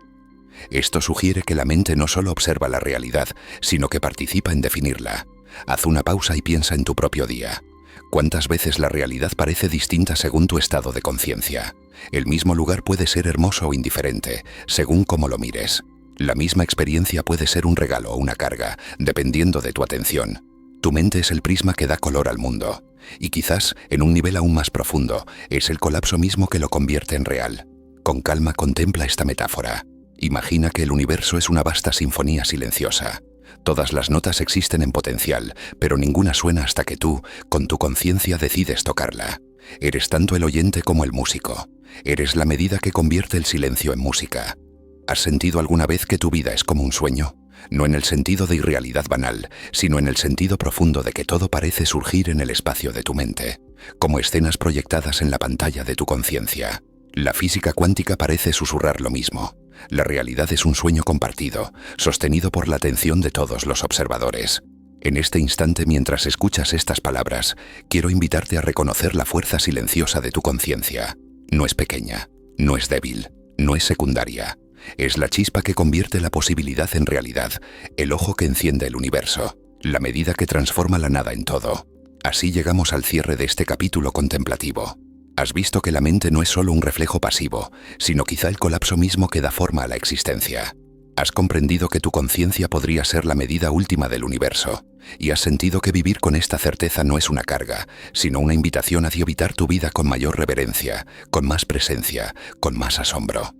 Esto sugiere que la mente no solo observa la realidad, sino que participa en definirla. Haz una pausa y piensa en tu propio día. ¿Cuántas veces la realidad parece distinta según tu estado de conciencia? El mismo lugar puede ser hermoso o indiferente, según cómo lo mires. La misma experiencia puede ser un regalo o una carga, dependiendo de tu atención. Tu mente es el prisma que da color al mundo. Y quizás, en un nivel aún más profundo, es el colapso mismo que lo convierte en real. Con calma contempla esta metáfora. Imagina que el universo es una vasta sinfonía silenciosa. Todas las notas existen en potencial, pero ninguna suena hasta que tú, con tu conciencia, decides tocarla. Eres tanto el oyente como el músico. Eres la medida que convierte el silencio en música. ¿Has sentido alguna vez que tu vida es como un sueño? No en el sentido de irrealidad banal, sino en el sentido profundo de que todo parece surgir en el espacio de tu mente, como escenas proyectadas en la pantalla de tu conciencia. La física cuántica parece susurrar lo mismo. La realidad es un sueño compartido, sostenido por la atención de todos los observadores. En este instante, mientras escuchas estas palabras, quiero invitarte a reconocer la fuerza silenciosa de tu conciencia. No es pequeña, no es débil, no es secundaria. Es la chispa que convierte la posibilidad en realidad, el ojo que enciende el universo, la medida que transforma la nada en todo. Así llegamos al cierre de este capítulo contemplativo. Has visto que la mente no es solo un reflejo pasivo, sino quizá el colapso mismo que da forma a la existencia. Has comprendido que tu conciencia podría ser la medida última del universo, y has sentido que vivir con esta certeza no es una carga, sino una invitación hacia habitar tu vida con mayor reverencia, con más presencia, con más asombro.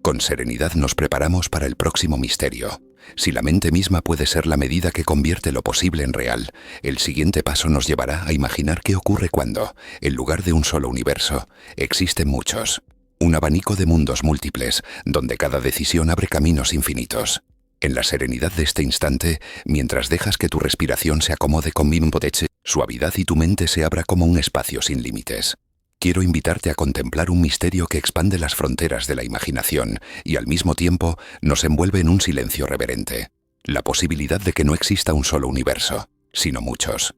Con serenidad nos preparamos para el próximo misterio. Si la mente misma puede ser la medida que convierte lo posible en real, el siguiente paso nos llevará a imaginar qué ocurre cuando, en lugar de un solo universo, existen muchos. Un abanico de mundos múltiples, donde cada decisión abre caminos infinitos. En la serenidad de este instante, mientras dejas que tu respiración se acomode con suavidad y tu mente se abra como un espacio sin límites. Quiero invitarte a contemplar un misterio que expande las fronteras de la imaginación y al mismo tiempo nos envuelve en un silencio reverente. La posibilidad de que no exista un solo universo, sino muchos.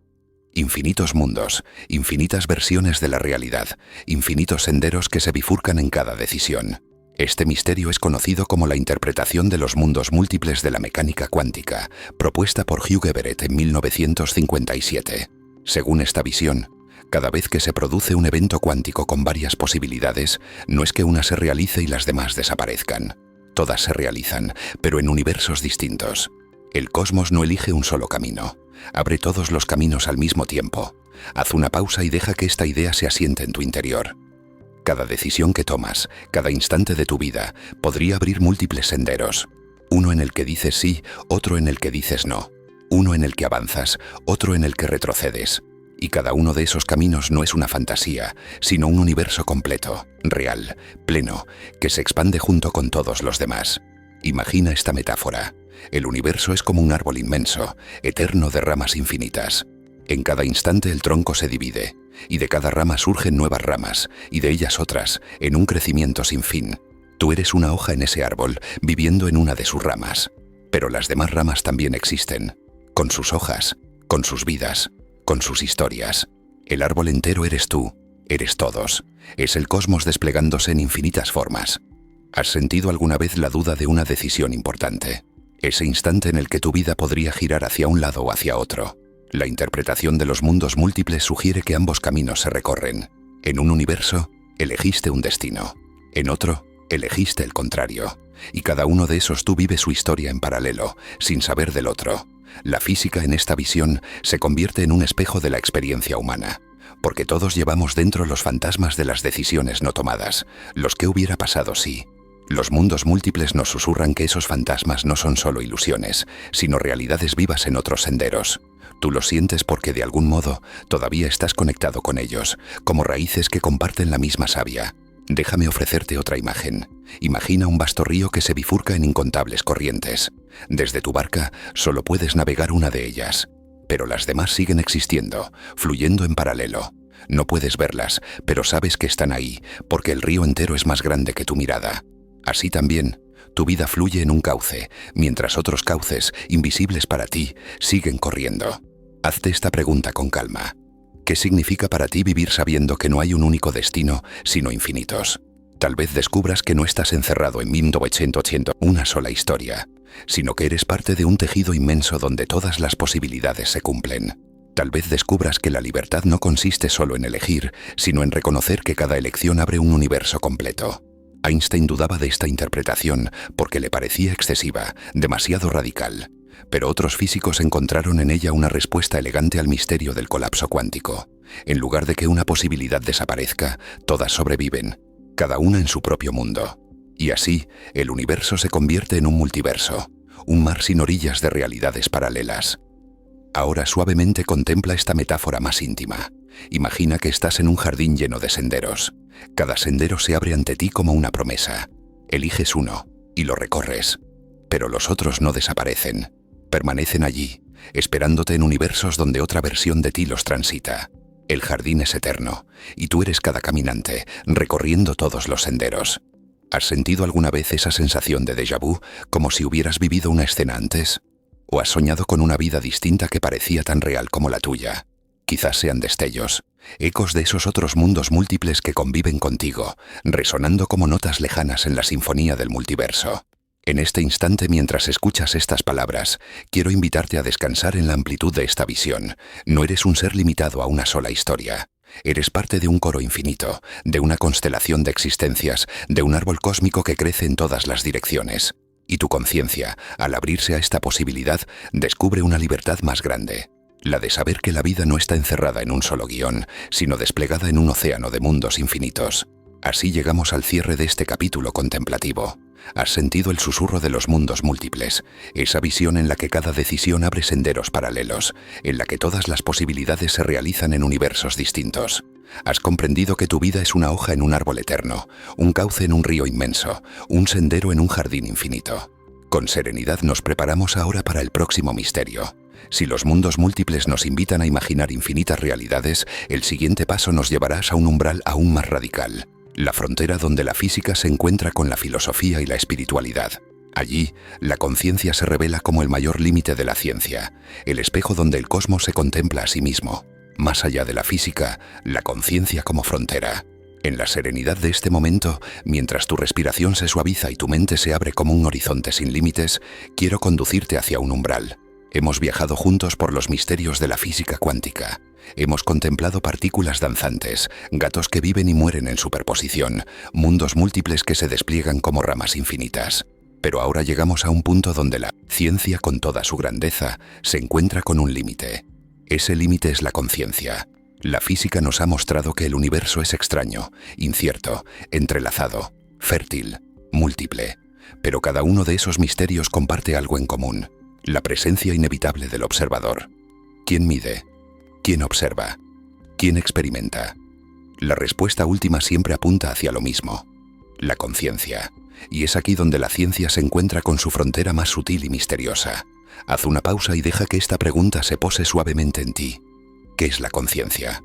Infinitos mundos, infinitas versiones de la realidad, infinitos senderos que se bifurcan en cada decisión. Este misterio es conocido como la interpretación de los mundos múltiples de la mecánica cuántica, propuesta por Hugh Everett en 1957. Según esta visión, cada vez que se produce un evento cuántico con varias posibilidades, no es que una se realice y las demás desaparezcan. Todas se realizan, pero en universos distintos. El cosmos no elige un solo camino. Abre todos los caminos al mismo tiempo. Haz una pausa y deja que esta idea se asiente en tu interior. Cada decisión que tomas, cada instante de tu vida, podría abrir múltiples senderos. Uno en el que dices sí, otro en el que dices no. Uno en el que avanzas, otro en el que retrocedes. Y cada uno de esos caminos no es una fantasía, sino un universo completo, real, pleno, que se expande junto con todos los demás. Imagina esta metáfora. El universo es como un árbol inmenso, eterno de ramas infinitas. En cada instante el tronco se divide, y de cada rama surgen nuevas ramas, y de ellas otras, en un crecimiento sin fin. Tú eres una hoja en ese árbol, viviendo en una de sus ramas. Pero las demás ramas también existen, con sus hojas, con sus vidas, con sus historias. El árbol entero eres tú, eres todos. Es el cosmos desplegándose en infinitas formas. ¿Has sentido alguna vez la duda de una decisión importante? Ese instante en el que tu vida podría girar hacia un lado o hacia otro. La interpretación de los mundos múltiples sugiere que ambos caminos se recorren. En un universo, elegiste un destino. En otro, elegiste el contrario. Y cada uno de esos tú vive su historia en paralelo, sin saber del otro. La física en esta visión se convierte en un espejo de la experiencia humana, porque todos llevamos dentro los fantasmas de las decisiones no tomadas, los que hubiera pasado si. Los mundos múltiples nos susurran que esos fantasmas no son solo ilusiones, sino realidades vivas en otros senderos. Tú lo sientes porque de algún modo todavía estás conectado con ellos, como raíces que comparten la misma savia. Déjame ofrecerte otra imagen. Imagina un vasto río que se bifurca en incontables corrientes. Desde tu barca solo puedes navegar una de ellas, pero las demás siguen existiendo, fluyendo en paralelo. No puedes verlas, pero sabes que están ahí, porque el río entero es más grande que tu mirada. Así también, tu vida fluye en un cauce, mientras otros cauces, invisibles para ti, siguen corriendo. Hazte esta pregunta con calma. ¿Qué significa para ti vivir sabiendo que no hay un único destino, sino infinitos? Tal vez descubras que no estás encerrado en 1980, una sola historia, sino que eres parte de un tejido inmenso donde todas las posibilidades se cumplen. Tal vez descubras que la libertad no consiste solo en elegir, sino en reconocer que cada elección abre un universo completo. Einstein dudaba de esta interpretación porque le parecía excesiva, demasiado radical. Pero otros físicos encontraron en ella una respuesta elegante al misterio del colapso cuántico. En lugar de que una posibilidad desaparezca, todas sobreviven, cada una en su propio mundo. Y así, el universo se convierte en un multiverso, un mar sin orillas de realidades paralelas. Ahora suavemente contempla esta metáfora más íntima. Imagina que estás en un jardín lleno de senderos. Cada sendero se abre ante ti como una promesa. Eliges uno y lo recorres. Pero los otros no desaparecen. Permanecen allí, esperándote en universos donde otra versión de ti los transita. El jardín es eterno, y tú eres cada caminante, recorriendo todos los senderos. ¿Has sentido alguna vez esa sensación de déjà vu, como si hubieras vivido una escena antes? ¿O has soñado con una vida distinta que parecía tan real como la tuya? Quizás sean destellos, ecos de esos otros mundos múltiples que conviven contigo, resonando como notas lejanas en la sinfonía del multiverso. En este instante, mientras escuchas estas palabras, quiero invitarte a descansar en la amplitud de esta visión. No eres un ser limitado a una sola historia. Eres parte de un coro infinito, de una constelación de existencias, de un árbol cósmico que crece en todas las direcciones. Y tu conciencia, al abrirse a esta posibilidad, descubre una libertad más grande. La de saber que la vida no está encerrada en un solo guión, sino desplegada en un océano de mundos infinitos. Así llegamos al cierre de este capítulo contemplativo. Has sentido el susurro de los mundos múltiples, esa visión en la que cada decisión abre senderos paralelos, en la que todas las posibilidades se realizan en universos distintos. Has comprendido que tu vida es una hoja en un árbol eterno, un cauce en un río inmenso, un sendero en un jardín infinito. Con serenidad nos preparamos ahora para el próximo misterio. Si los mundos múltiples nos invitan a imaginar infinitas realidades, el siguiente paso nos llevará a un umbral aún más radical. La frontera donde la física se encuentra con la filosofía y la espiritualidad. Allí, la conciencia se revela como el mayor límite de la ciencia, el espejo donde el cosmos se contempla a sí mismo. Más allá de la física, la conciencia como frontera. En la serenidad de este momento, mientras tu respiración se suaviza y tu mente se abre como un horizonte sin límites, quiero conducirte hacia un umbral. Hemos viajado juntos por los misterios de la física cuántica. Hemos contemplado partículas danzantes, gatos que viven y mueren en superposición, mundos múltiples que se despliegan como ramas infinitas. Pero ahora llegamos a un punto donde la ciencia, con toda su grandeza, se encuentra con un límite. Ese límite es la conciencia. La física nos ha mostrado que el universo es extraño, incierto, entrelazado, fértil, múltiple. Pero cada uno de esos misterios comparte algo en común: la presencia inevitable del observador. ¿Quién mide? ¿Quién observa? ¿Quién experimenta? La respuesta última siempre apunta hacia lo mismo: la conciencia. Y es aquí donde la ciencia se encuentra con su frontera más sutil y misteriosa. Haz una pausa y deja que esta pregunta se pose suavemente en ti. ¿Qué es la conciencia?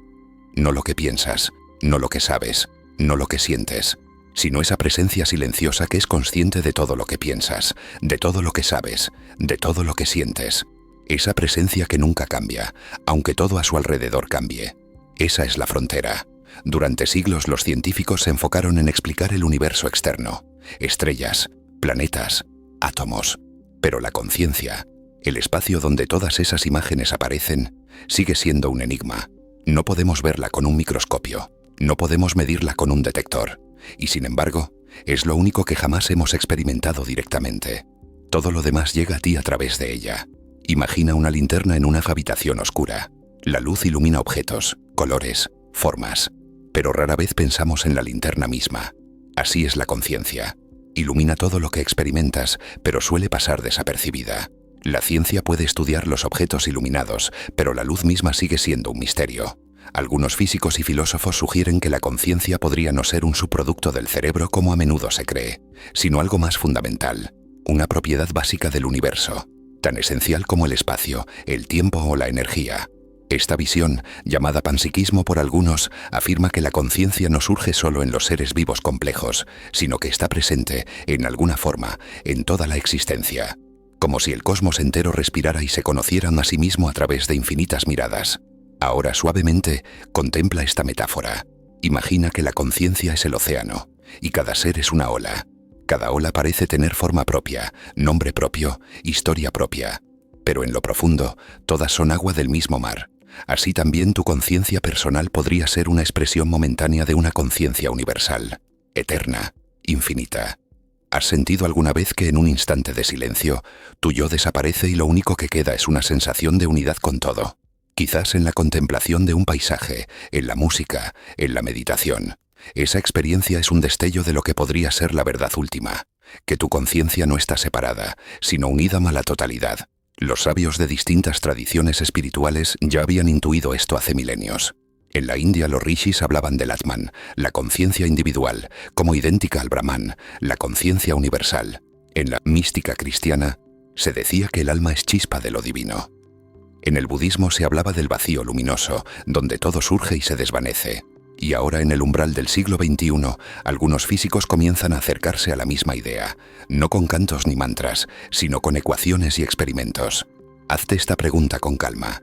No lo que piensas, no lo que sabes, no lo que sientes, sino esa presencia silenciosa que es consciente de todo lo que piensas, de todo lo que sabes, de todo lo que sientes. Esa presencia que nunca cambia, aunque todo a su alrededor cambie. Esa es la frontera. Durante siglos los científicos se enfocaron en explicar el universo externo: estrellas, planetas, átomos. Pero la conciencia, el espacio donde todas esas imágenes aparecen, sigue siendo un enigma. No podemos verla con un microscopio, no podemos medirla con un detector, y sin embargo, es lo único que jamás hemos experimentado directamente. Todo lo demás llega a ti a través de ella. Imagina una linterna en una habitación oscura. La luz ilumina objetos, colores, formas, pero rara vez pensamos en la linterna misma. Así es la conciencia. Ilumina todo lo que experimentas, pero suele pasar desapercibida. La ciencia puede estudiar los objetos iluminados, pero la luz misma sigue siendo un misterio. Algunos físicos y filósofos sugieren que la conciencia podría no ser un subproducto del cerebro como a menudo se cree, sino algo más fundamental, una propiedad básica del universo, tan esencial como el espacio, el tiempo o la energía. Esta visión, llamada panpsiquismo por algunos, afirma que la conciencia no surge solo en los seres vivos complejos, sino que está presente, en alguna forma, en toda la existencia. Como si el cosmos entero respirara y se conocieran a sí mismo a través de infinitas miradas. Ahora suavemente, contempla esta metáfora. Imagina que la conciencia es el océano, y cada ser es una ola. Cada ola parece tener forma propia, nombre propio, historia propia. Pero en lo profundo, todas son agua del mismo mar. Así también tu conciencia personal podría ser una expresión momentánea de una conciencia universal, eterna, infinita. ¿Has sentido alguna vez que en un instante de silencio, tu yo desaparece y lo único que queda es una sensación de unidad con todo? Quizás en la contemplación de un paisaje, en la música, en la meditación. Esa experiencia es un destello de lo que podría ser la verdad última, que tu conciencia no está separada, sino unida a la totalidad. Los sabios de distintas tradiciones espirituales ya habían intuido esto hace milenios. En la India los rishis hablaban del Atman, la conciencia individual, como idéntica al Brahman, la conciencia universal. En la mística cristiana se decía que el alma es chispa de lo divino. En el budismo se hablaba del vacío luminoso, donde todo surge y se desvanece. Y ahora en el umbral del siglo XXI, algunos físicos comienzan a acercarse a la misma idea, no con cantos ni mantras, sino con ecuaciones y experimentos. Hazte esta pregunta con calma.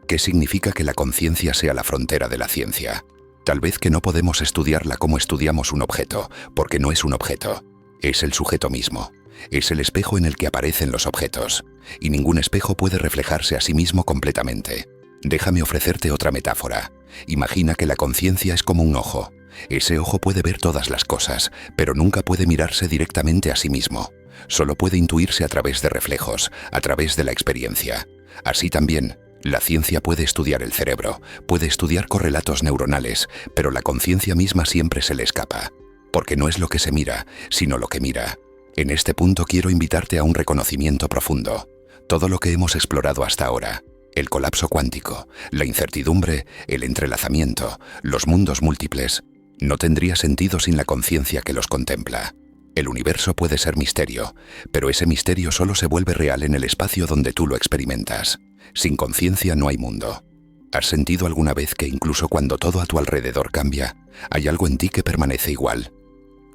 ¿Qué significa que la conciencia sea la frontera de la ciencia? Tal vez que no podemos estudiarla como estudiamos un objeto, porque no es un objeto, es el sujeto mismo. Es el espejo en el que aparecen los objetos, y ningún espejo puede reflejarse a sí mismo completamente. Déjame ofrecerte otra metáfora. Imagina que la conciencia es como un ojo. Ese ojo puede ver todas las cosas, pero nunca puede mirarse directamente a sí mismo. Solo puede intuirse a través de reflejos, a través de la experiencia. Así también, la ciencia puede estudiar el cerebro, puede estudiar correlatos neuronales, pero la conciencia misma siempre se le escapa. Porque no es lo que se mira, sino lo que mira. En este punto quiero invitarte a un reconocimiento profundo. Todo lo que hemos explorado hasta ahora, el colapso cuántico, la incertidumbre, el entrelazamiento, los mundos múltiples, no tendría sentido sin la conciencia que los contempla. El universo puede ser misterio, pero ese misterio solo se vuelve real en el espacio donde tú lo experimentas. Sin conciencia no hay mundo. ¿Has sentido alguna vez que incluso cuando todo a tu alrededor cambia, hay algo en ti que permanece igual?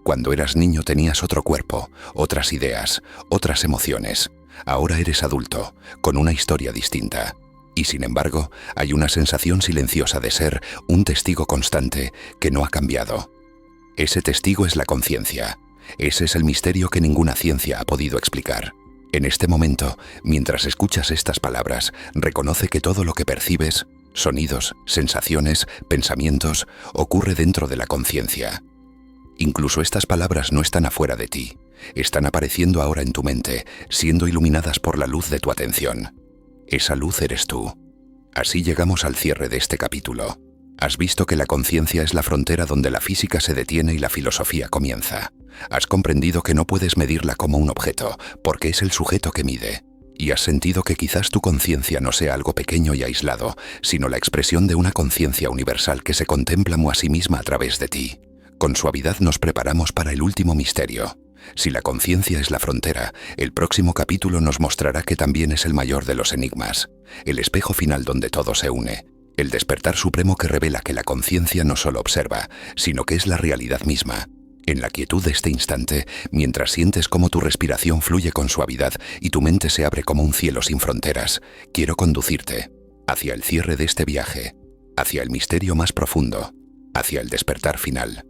Cuando eras niño tenías otro cuerpo, otras ideas, otras emociones. Ahora eres adulto, con una historia distinta. Y sin embargo, hay una sensación silenciosa de ser un testigo constante que no ha cambiado. Ese testigo es la conciencia. Ese es el misterio que ninguna ciencia ha podido explicar. En este momento, mientras escuchas estas palabras, reconoce que todo lo que percibes, sonidos, sensaciones, pensamientos, ocurre dentro de la conciencia. Incluso estas palabras no están afuera de ti. Están apareciendo ahora en tu mente, siendo iluminadas por la luz de tu atención. Esa luz eres tú. Así llegamos al cierre de este capítulo. Has visto que la conciencia es la frontera donde la física se detiene y la filosofía comienza. Has comprendido que no puedes medirla como un objeto, porque es el sujeto que mide. Y has sentido que quizás tu conciencia no sea algo pequeño y aislado, sino la expresión de una conciencia universal que se contempla a sí misma a través de ti. Con suavidad nos preparamos para el último misterio. Si la conciencia es la frontera, el próximo capítulo nos mostrará que también es el mayor de los enigmas, el espejo final donde todo se une, el despertar supremo que revela que la conciencia no solo observa, sino que es la realidad misma. En la quietud de este instante, mientras sientes cómo tu respiración fluye con suavidad y tu mente se abre como un cielo sin fronteras, quiero conducirte hacia el cierre de este viaje, hacia el misterio más profundo, hacia el despertar final.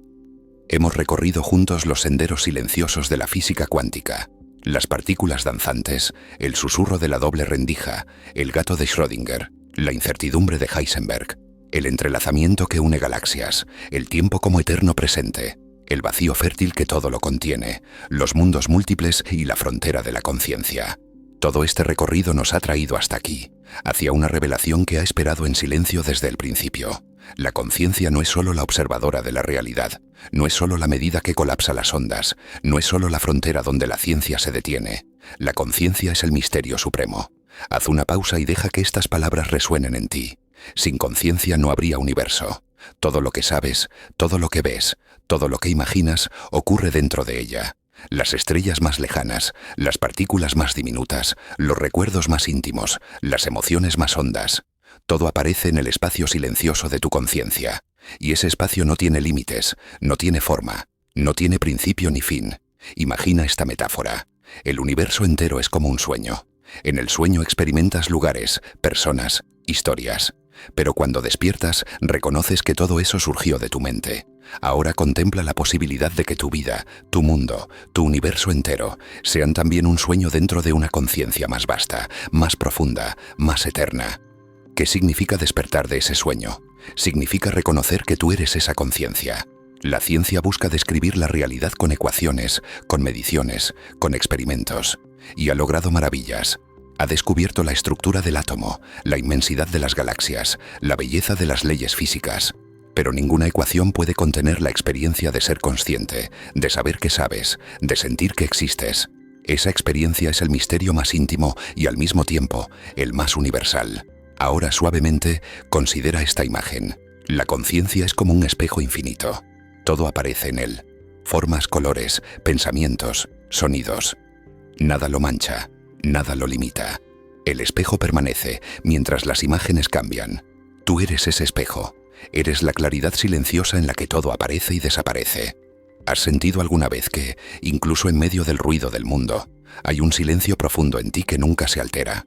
Hemos recorrido juntos los senderos silenciosos de la física cuántica, las partículas danzantes, el susurro de la doble rendija, el gato de Schrödinger, la incertidumbre de Heisenberg, el entrelazamiento que une galaxias, el tiempo como eterno presente, el vacío fértil que todo lo contiene, los mundos múltiples y la frontera de la conciencia. Todo este recorrido nos ha traído hasta aquí, hacia una revelación que ha esperado en silencio desde el principio. La conciencia no es solo la observadora de la realidad, no es solo la medida que colapsa las ondas, no es solo la frontera donde la ciencia se detiene. La conciencia es el misterio supremo. Haz una pausa y deja que estas palabras resuenen en ti. Sin conciencia no habría universo. Todo lo que sabes, todo lo que ves, todo lo que imaginas, ocurre dentro de ella. Las estrellas más lejanas, las partículas más diminutas, los recuerdos más íntimos, las emociones más hondas. Todo aparece en el espacio silencioso de tu conciencia. Y ese espacio no tiene límites, no tiene forma, no tiene principio ni fin. Imagina esta metáfora. El universo entero es como un sueño. En el sueño experimentas lugares, personas, historias. Pero cuando despiertas, reconoces que todo eso surgió de tu mente. Ahora contempla la posibilidad de que tu vida, tu mundo, tu universo entero, sean también un sueño dentro de una conciencia más vasta, más profunda, más eterna. ¿Qué significa despertar de ese sueño? Significa reconocer que tú eres esa conciencia. La ciencia busca describir la realidad con ecuaciones, con mediciones, con experimentos. Y ha logrado maravillas. Ha descubierto la estructura del átomo, la inmensidad de las galaxias, la belleza de las leyes físicas. Pero ninguna ecuación puede contener la experiencia de ser consciente, de saber que sabes, de sentir que existes. Esa experiencia es el misterio más íntimo y al mismo tiempo el más universal. Ahora suavemente considera esta imagen. La conciencia es como un espejo infinito. Todo aparece en él. Formas, colores, pensamientos, sonidos. Nada lo mancha, nada lo limita. El espejo permanece mientras las imágenes cambian. Tú eres ese espejo. Eres la claridad silenciosa en la que todo aparece y desaparece. ¿Has sentido alguna vez que, incluso en medio del ruido del mundo, hay un silencio profundo en ti que nunca se altera?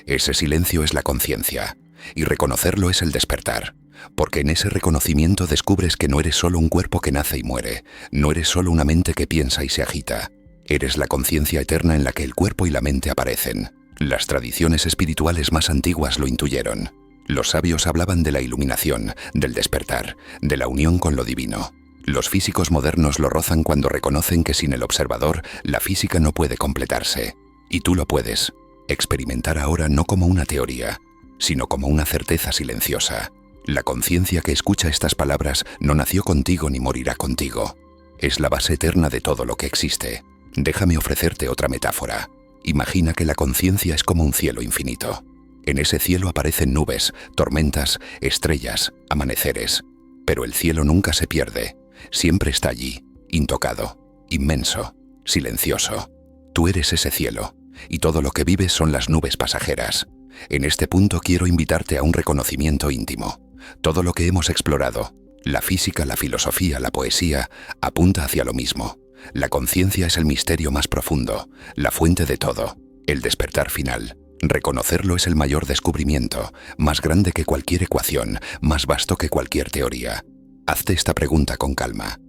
Ese silencio es la conciencia, y reconocerlo es el despertar, porque en ese reconocimiento descubres que no eres solo un cuerpo que nace y muere, no eres solo una mente que piensa y se agita. Eres la conciencia eterna en la que el cuerpo y la mente aparecen. Las tradiciones espirituales más antiguas lo intuyeron. Los sabios hablaban de la iluminación, del despertar, de la unión con lo divino. Los físicos modernos lo rozan cuando reconocen que sin el observador, la física no puede completarse. Y tú lo puedes experimentar ahora no como una teoría, sino como una certeza silenciosa. La conciencia que escucha estas palabras no nació contigo ni morirá contigo. Es la base eterna de todo lo que existe. Déjame ofrecerte otra metáfora. Imagina que la conciencia es como un cielo infinito. En ese cielo aparecen nubes, tormentas, estrellas, amaneceres. Pero el cielo nunca se pierde. Siempre está allí, intocado, inmenso, silencioso. Tú eres ese cielo, y todo lo que vives son las nubes pasajeras. En este punto quiero invitarte a un reconocimiento íntimo. Todo lo que hemos explorado, la física, la filosofía, la poesía, apunta hacia lo mismo. La conciencia es el misterio más profundo, la fuente de todo, el despertar final. Reconocerlo es el mayor descubrimiento, más grande que cualquier ecuación, más vasto que cualquier teoría. Hazte esta pregunta con calma.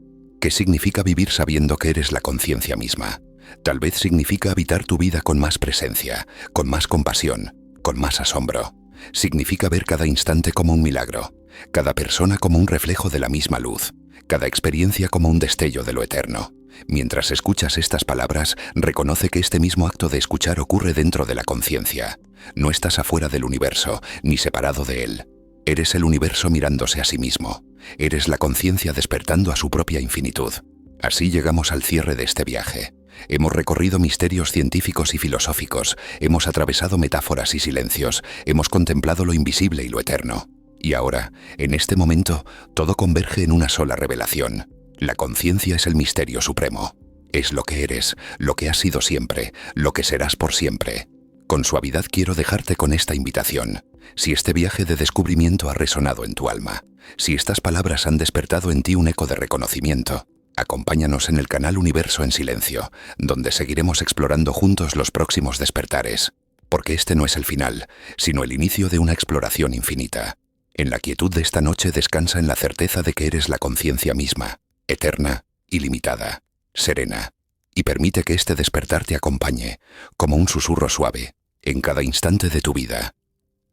¿Qué significa vivir sabiendo que eres la conciencia misma? Tal vez significa habitar tu vida con más presencia, con más compasión, con más asombro. Significa ver cada instante como un milagro, cada persona como un reflejo de la misma luz, cada experiencia como un destello de lo eterno. Mientras escuchas estas palabras, reconoce que este mismo acto de escuchar ocurre dentro de la conciencia. No estás afuera del universo, ni separado de él. Eres el universo mirándose a sí mismo. Eres la conciencia despertando a su propia infinitud. Así llegamos al cierre de este viaje. Hemos recorrido misterios científicos y filosóficos, hemos atravesado metáforas y silencios, hemos contemplado lo invisible y lo eterno. Y ahora, en este momento, todo converge en una sola revelación. La conciencia es el misterio supremo. Es lo que eres, lo que has sido siempre, lo que serás por siempre. Con suavidad quiero dejarte con esta invitación. Si este viaje de descubrimiento ha resonado en tu alma, si estas palabras han despertado en ti un eco de reconocimiento, acompáñanos en el canal Universo en Silencio, donde seguiremos explorando juntos los próximos despertares. Porque este no es el final, sino el inicio de una exploración infinita. En la quietud de esta noche descansa en la certeza de que eres la conciencia misma, eterna, ilimitada, serena, y permite que este despertar te acompañe, como un susurro suave, en cada instante de tu vida.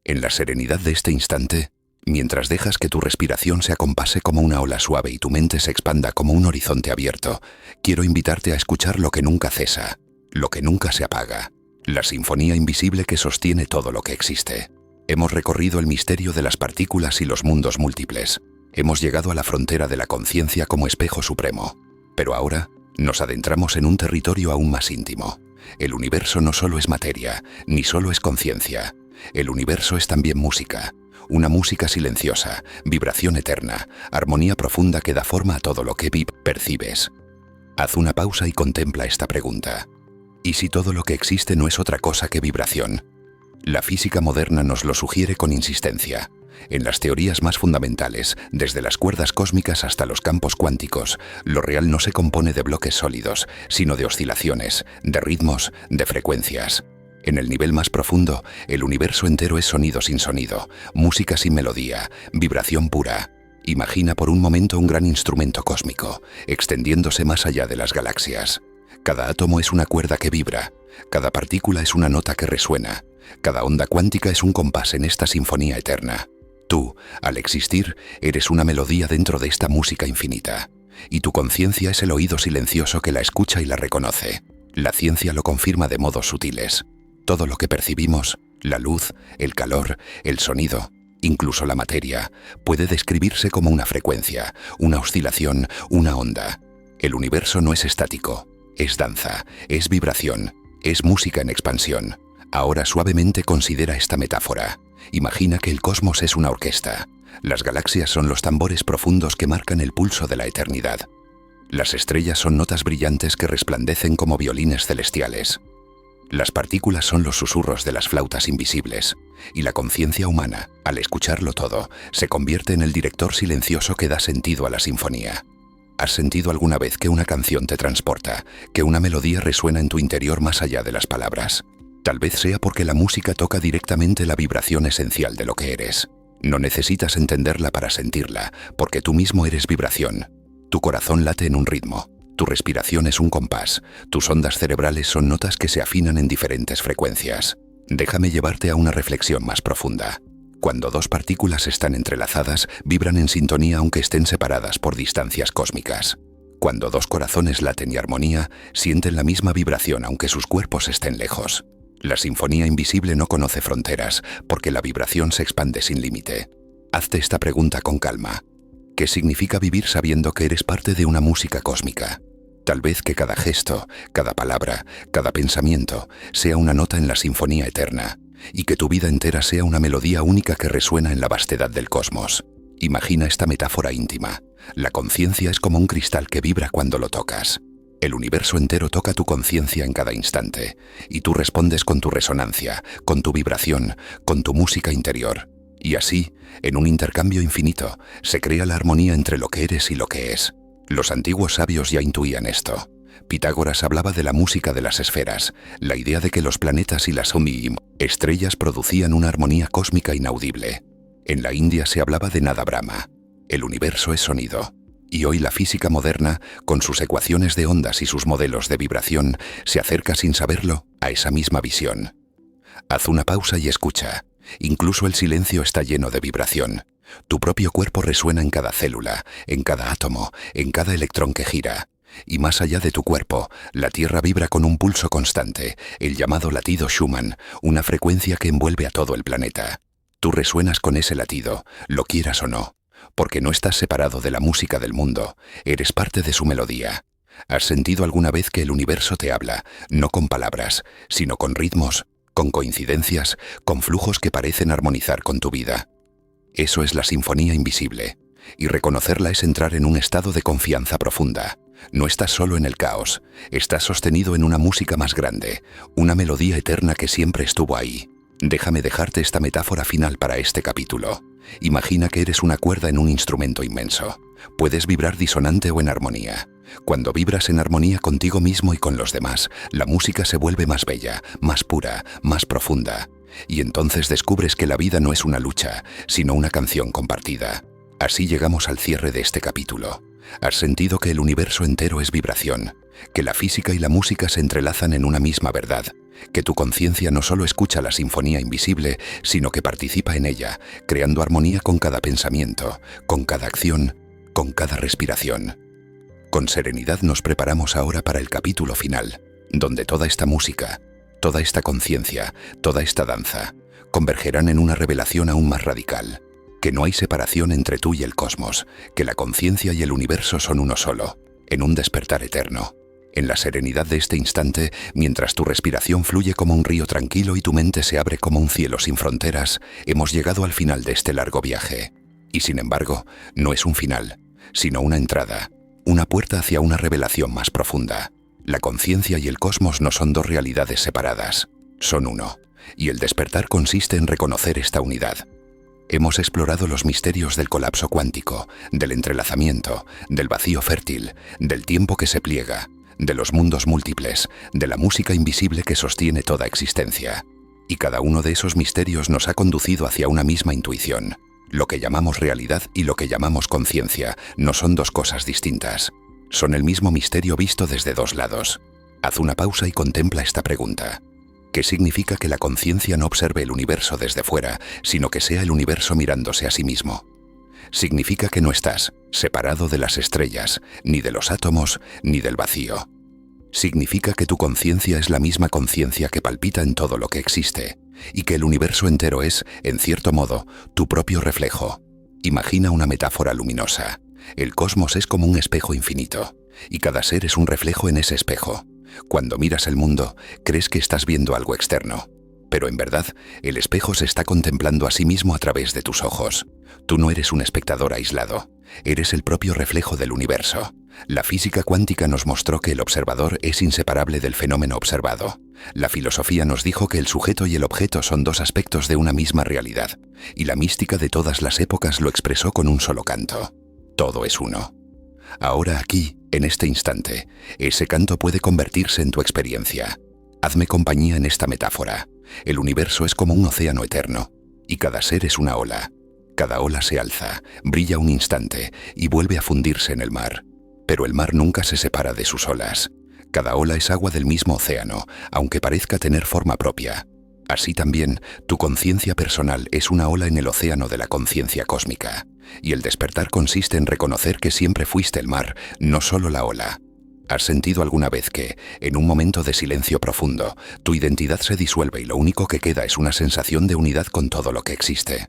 En la serenidad de este instante, mientras dejas que tu respiración se acompase como una ola suave y tu mente se expanda como un horizonte abierto, quiero invitarte a escuchar lo que nunca cesa, lo que nunca se apaga, la sinfonía invisible que sostiene todo lo que existe. Hemos recorrido el misterio de las partículas y los mundos múltiples. Hemos llegado a la frontera de la conciencia como espejo supremo. Pero ahora nos adentramos en un territorio aún más íntimo. El universo no solo es materia, ni solo es conciencia. El universo es también música. Una música silenciosa, vibración eterna, armonía profunda que da forma a todo lo que percibes. Haz una pausa y contempla esta pregunta. ¿Y si todo lo que existe no es otra cosa que vibración? La física moderna nos lo sugiere con insistencia. En las teorías más fundamentales, desde las cuerdas cósmicas hasta los campos cuánticos, lo real no se compone de bloques sólidos, sino de oscilaciones, de ritmos, de frecuencias. En el nivel más profundo, el universo entero es sonido sin sonido, música sin melodía, vibración pura. Imagina por un momento un gran instrumento cósmico, extendiéndose más allá de las galaxias. Cada átomo es una cuerda que vibra, cada partícula es una nota que resuena, cada onda cuántica es un compás en esta sinfonía eterna. Tú, al existir, eres una melodía dentro de esta música infinita, y tu conciencia es el oído silencioso que la escucha y la reconoce. La ciencia lo confirma de modos sutiles. Todo lo que percibimos, la luz, el calor, el sonido, incluso la materia, puede describirse como una frecuencia, una oscilación, una onda. El universo no es estático, es danza, es vibración, es música en expansión. Ahora suavemente considera esta metáfora. Imagina que el cosmos es una orquesta. Las galaxias son los tambores profundos que marcan el pulso de la eternidad. Las estrellas son notas brillantes que resplandecen como violines celestiales. Las partículas son los susurros de las flautas invisibles. Y la conciencia humana, al escucharlo todo, se convierte en el director silencioso que da sentido a la sinfonía. ¿Has sentido alguna vez que una canción te transporta, que una melodía resuena en tu interior más allá de las palabras? Tal vez sea porque la música toca directamente la vibración esencial de lo que eres. No necesitas entenderla para sentirla, porque tú mismo eres vibración. Tu corazón late en un ritmo, Tu respiración es un compás, tus ondas cerebrales son notas que se afinan en diferentes frecuencias. Déjame llevarte a una reflexión más profunda. Cuando dos partículas están entrelazadas, vibran en sintonía aunque estén separadas por distancias cósmicas. Cuando dos corazones laten y armonía, sienten la misma vibración aunque sus cuerpos estén lejos. La sinfonía invisible no conoce fronteras, porque la vibración se expande sin límite. Hazte esta pregunta con calma. ¿Qué significa vivir sabiendo que eres parte de una música cósmica? Tal vez que cada gesto, cada palabra, cada pensamiento sea una nota en la sinfonía eterna, y que tu vida entera sea una melodía única que resuena en la vastedad del cosmos. Imagina esta metáfora íntima. La conciencia es como un cristal que vibra cuando lo tocas. El universo entero toca tu conciencia en cada instante, y tú respondes con tu resonancia, con tu vibración, con tu música interior. Y así, en un intercambio infinito, se crea la armonía entre lo que eres y lo que es. Los antiguos sabios ya intuían esto. Pitágoras hablaba de la música de las esferas, la idea de que los planetas y las estrellas producían una armonía cósmica inaudible. En la India se hablaba de Nada Brahma. El universo es sonido. Y hoy la física moderna, con sus ecuaciones de ondas y sus modelos de vibración, se acerca sin saberlo a esa misma visión. Haz una pausa y escucha. Incluso el silencio está lleno de vibración. Tu propio cuerpo resuena en cada célula, en cada átomo, en cada electrón que gira. Y más allá de tu cuerpo, la Tierra vibra con un pulso constante, el llamado latido Schumann, una frecuencia que envuelve a todo el planeta. Tú resuenas con ese latido, lo quieras o no, porque no estás separado de la música del mundo, eres parte de su melodía. ¿Has sentido alguna vez que el universo te habla, no con palabras, sino con ritmos, con coincidencias, con flujos que parecen armonizar con tu vida? Eso es la sinfonía invisible, y reconocerla es entrar en un estado de confianza profunda. No estás solo en el caos, estás sostenido en una música más grande, una melodía eterna que siempre estuvo ahí. Déjame dejarte esta metáfora final para este capítulo. Imagina que eres una cuerda en un instrumento inmenso. Puedes vibrar disonante o en armonía. Cuando vibras en armonía contigo mismo y con los demás, la música se vuelve más bella, más pura, más profunda. Y entonces descubres que la vida no es una lucha, sino una canción compartida. Así llegamos al cierre de este capítulo. Has sentido que el universo entero es vibración, que la física y la música se entrelazan en una misma verdad, que tu conciencia no solo escucha la sinfonía invisible, sino que participa en ella, creando armonía con cada pensamiento, con cada acción, con cada respiración. Con serenidad nos preparamos ahora para el capítulo final, donde toda esta música, toda esta conciencia, toda esta danza, convergerán en una revelación aún más radical. Que no hay separación entre tú y el cosmos, que la conciencia y el universo son uno solo, en un despertar eterno. En la serenidad de este instante, mientras tu respiración fluye como un río tranquilo y tu mente se abre como un cielo sin fronteras, hemos llegado al final de este largo viaje. Y sin embargo, no es un final, sino una entrada, una puerta hacia una revelación más profunda. La conciencia y el cosmos no son dos realidades separadas, son uno, y el despertar consiste en reconocer esta unidad. Hemos explorado los misterios del colapso cuántico, del entrelazamiento, del vacío fértil, del tiempo que se pliega, de los mundos múltiples, de la música invisible que sostiene toda existencia. Y cada uno de esos misterios nos ha conducido hacia una misma intuición. Lo que llamamos realidad y lo que llamamos conciencia no son dos cosas distintas. Son el mismo misterio visto desde dos lados. Haz una pausa y contempla esta pregunta. ¿Qué significa que la conciencia no observe el universo desde fuera, sino que sea el universo mirándose a sí mismo? Significa que no estás separado de las estrellas, ni de los átomos, ni del vacío. Significa que tu conciencia es la misma conciencia que palpita en todo lo que existe, y que el universo entero es, en cierto modo, tu propio reflejo. Imagina una metáfora luminosa. El cosmos es como un espejo infinito, y cada ser es un reflejo en ese espejo. Cuando miras el mundo, crees que estás viendo algo externo, pero en verdad, el espejo se está contemplando a sí mismo a través de tus ojos. Tú no eres un espectador aislado, eres el propio reflejo del universo. La física cuántica nos mostró que el observador es inseparable del fenómeno observado. La filosofía nos dijo que el sujeto y el objeto son dos aspectos de una misma realidad, y la mística de todas las épocas lo expresó con un solo canto. Todo es uno. Ahora aquí, en este instante, ese canto puede convertirse en tu experiencia. Hazme compañía en esta metáfora. El universo es como un océano eterno, y cada ser es una ola. Cada ola se alza, brilla un instante y vuelve a fundirse en el mar. Pero el mar nunca se separa de sus olas. Cada ola es agua del mismo océano, aunque parezca tener forma propia. Así también, tu conciencia personal es una ola en el océano de la conciencia cósmica. Y el despertar consiste en reconocer que siempre fuiste el mar, no solo la ola. ¿Has sentido alguna vez que, en un momento de silencio profundo, tu identidad se disuelve y lo único que queda es una sensación de unidad con todo lo que existe?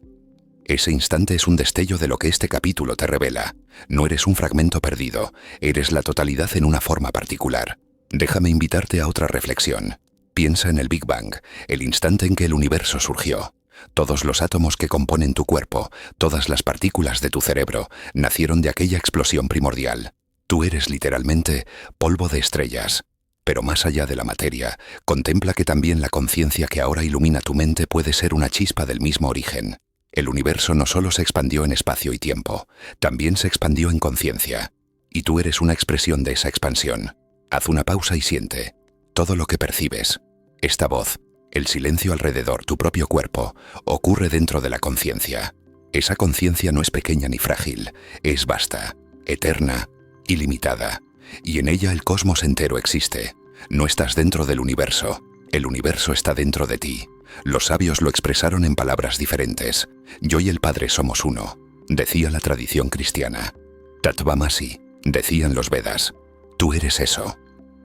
Ese instante es un destello de lo que este capítulo te revela. No eres un fragmento perdido, eres la totalidad en una forma particular. Déjame invitarte a otra reflexión. Piensa en el Big Bang, el instante en que el universo surgió. Todos los átomos que componen tu cuerpo, todas las partículas de tu cerebro, nacieron de aquella explosión primordial. Tú eres literalmente polvo de estrellas. Pero más allá de la materia, contempla que también la conciencia que ahora ilumina tu mente puede ser una chispa del mismo origen. El universo no solo se expandió en espacio y tiempo, también se expandió en conciencia. Y tú eres una expresión de esa expansión. Haz una pausa y siente. Todo lo que percibes, esta voz, el silencio alrededor, tu propio cuerpo, ocurre dentro de la conciencia. Esa conciencia no es pequeña ni frágil, es vasta, eterna, ilimitada. Y en ella el cosmos entero existe. No estás dentro del universo, el universo está dentro de ti. Los sabios lo expresaron en palabras diferentes. Yo y el Padre somos uno, decía la tradición cristiana. Tattvamasi, decían los Vedas. Tú eres eso.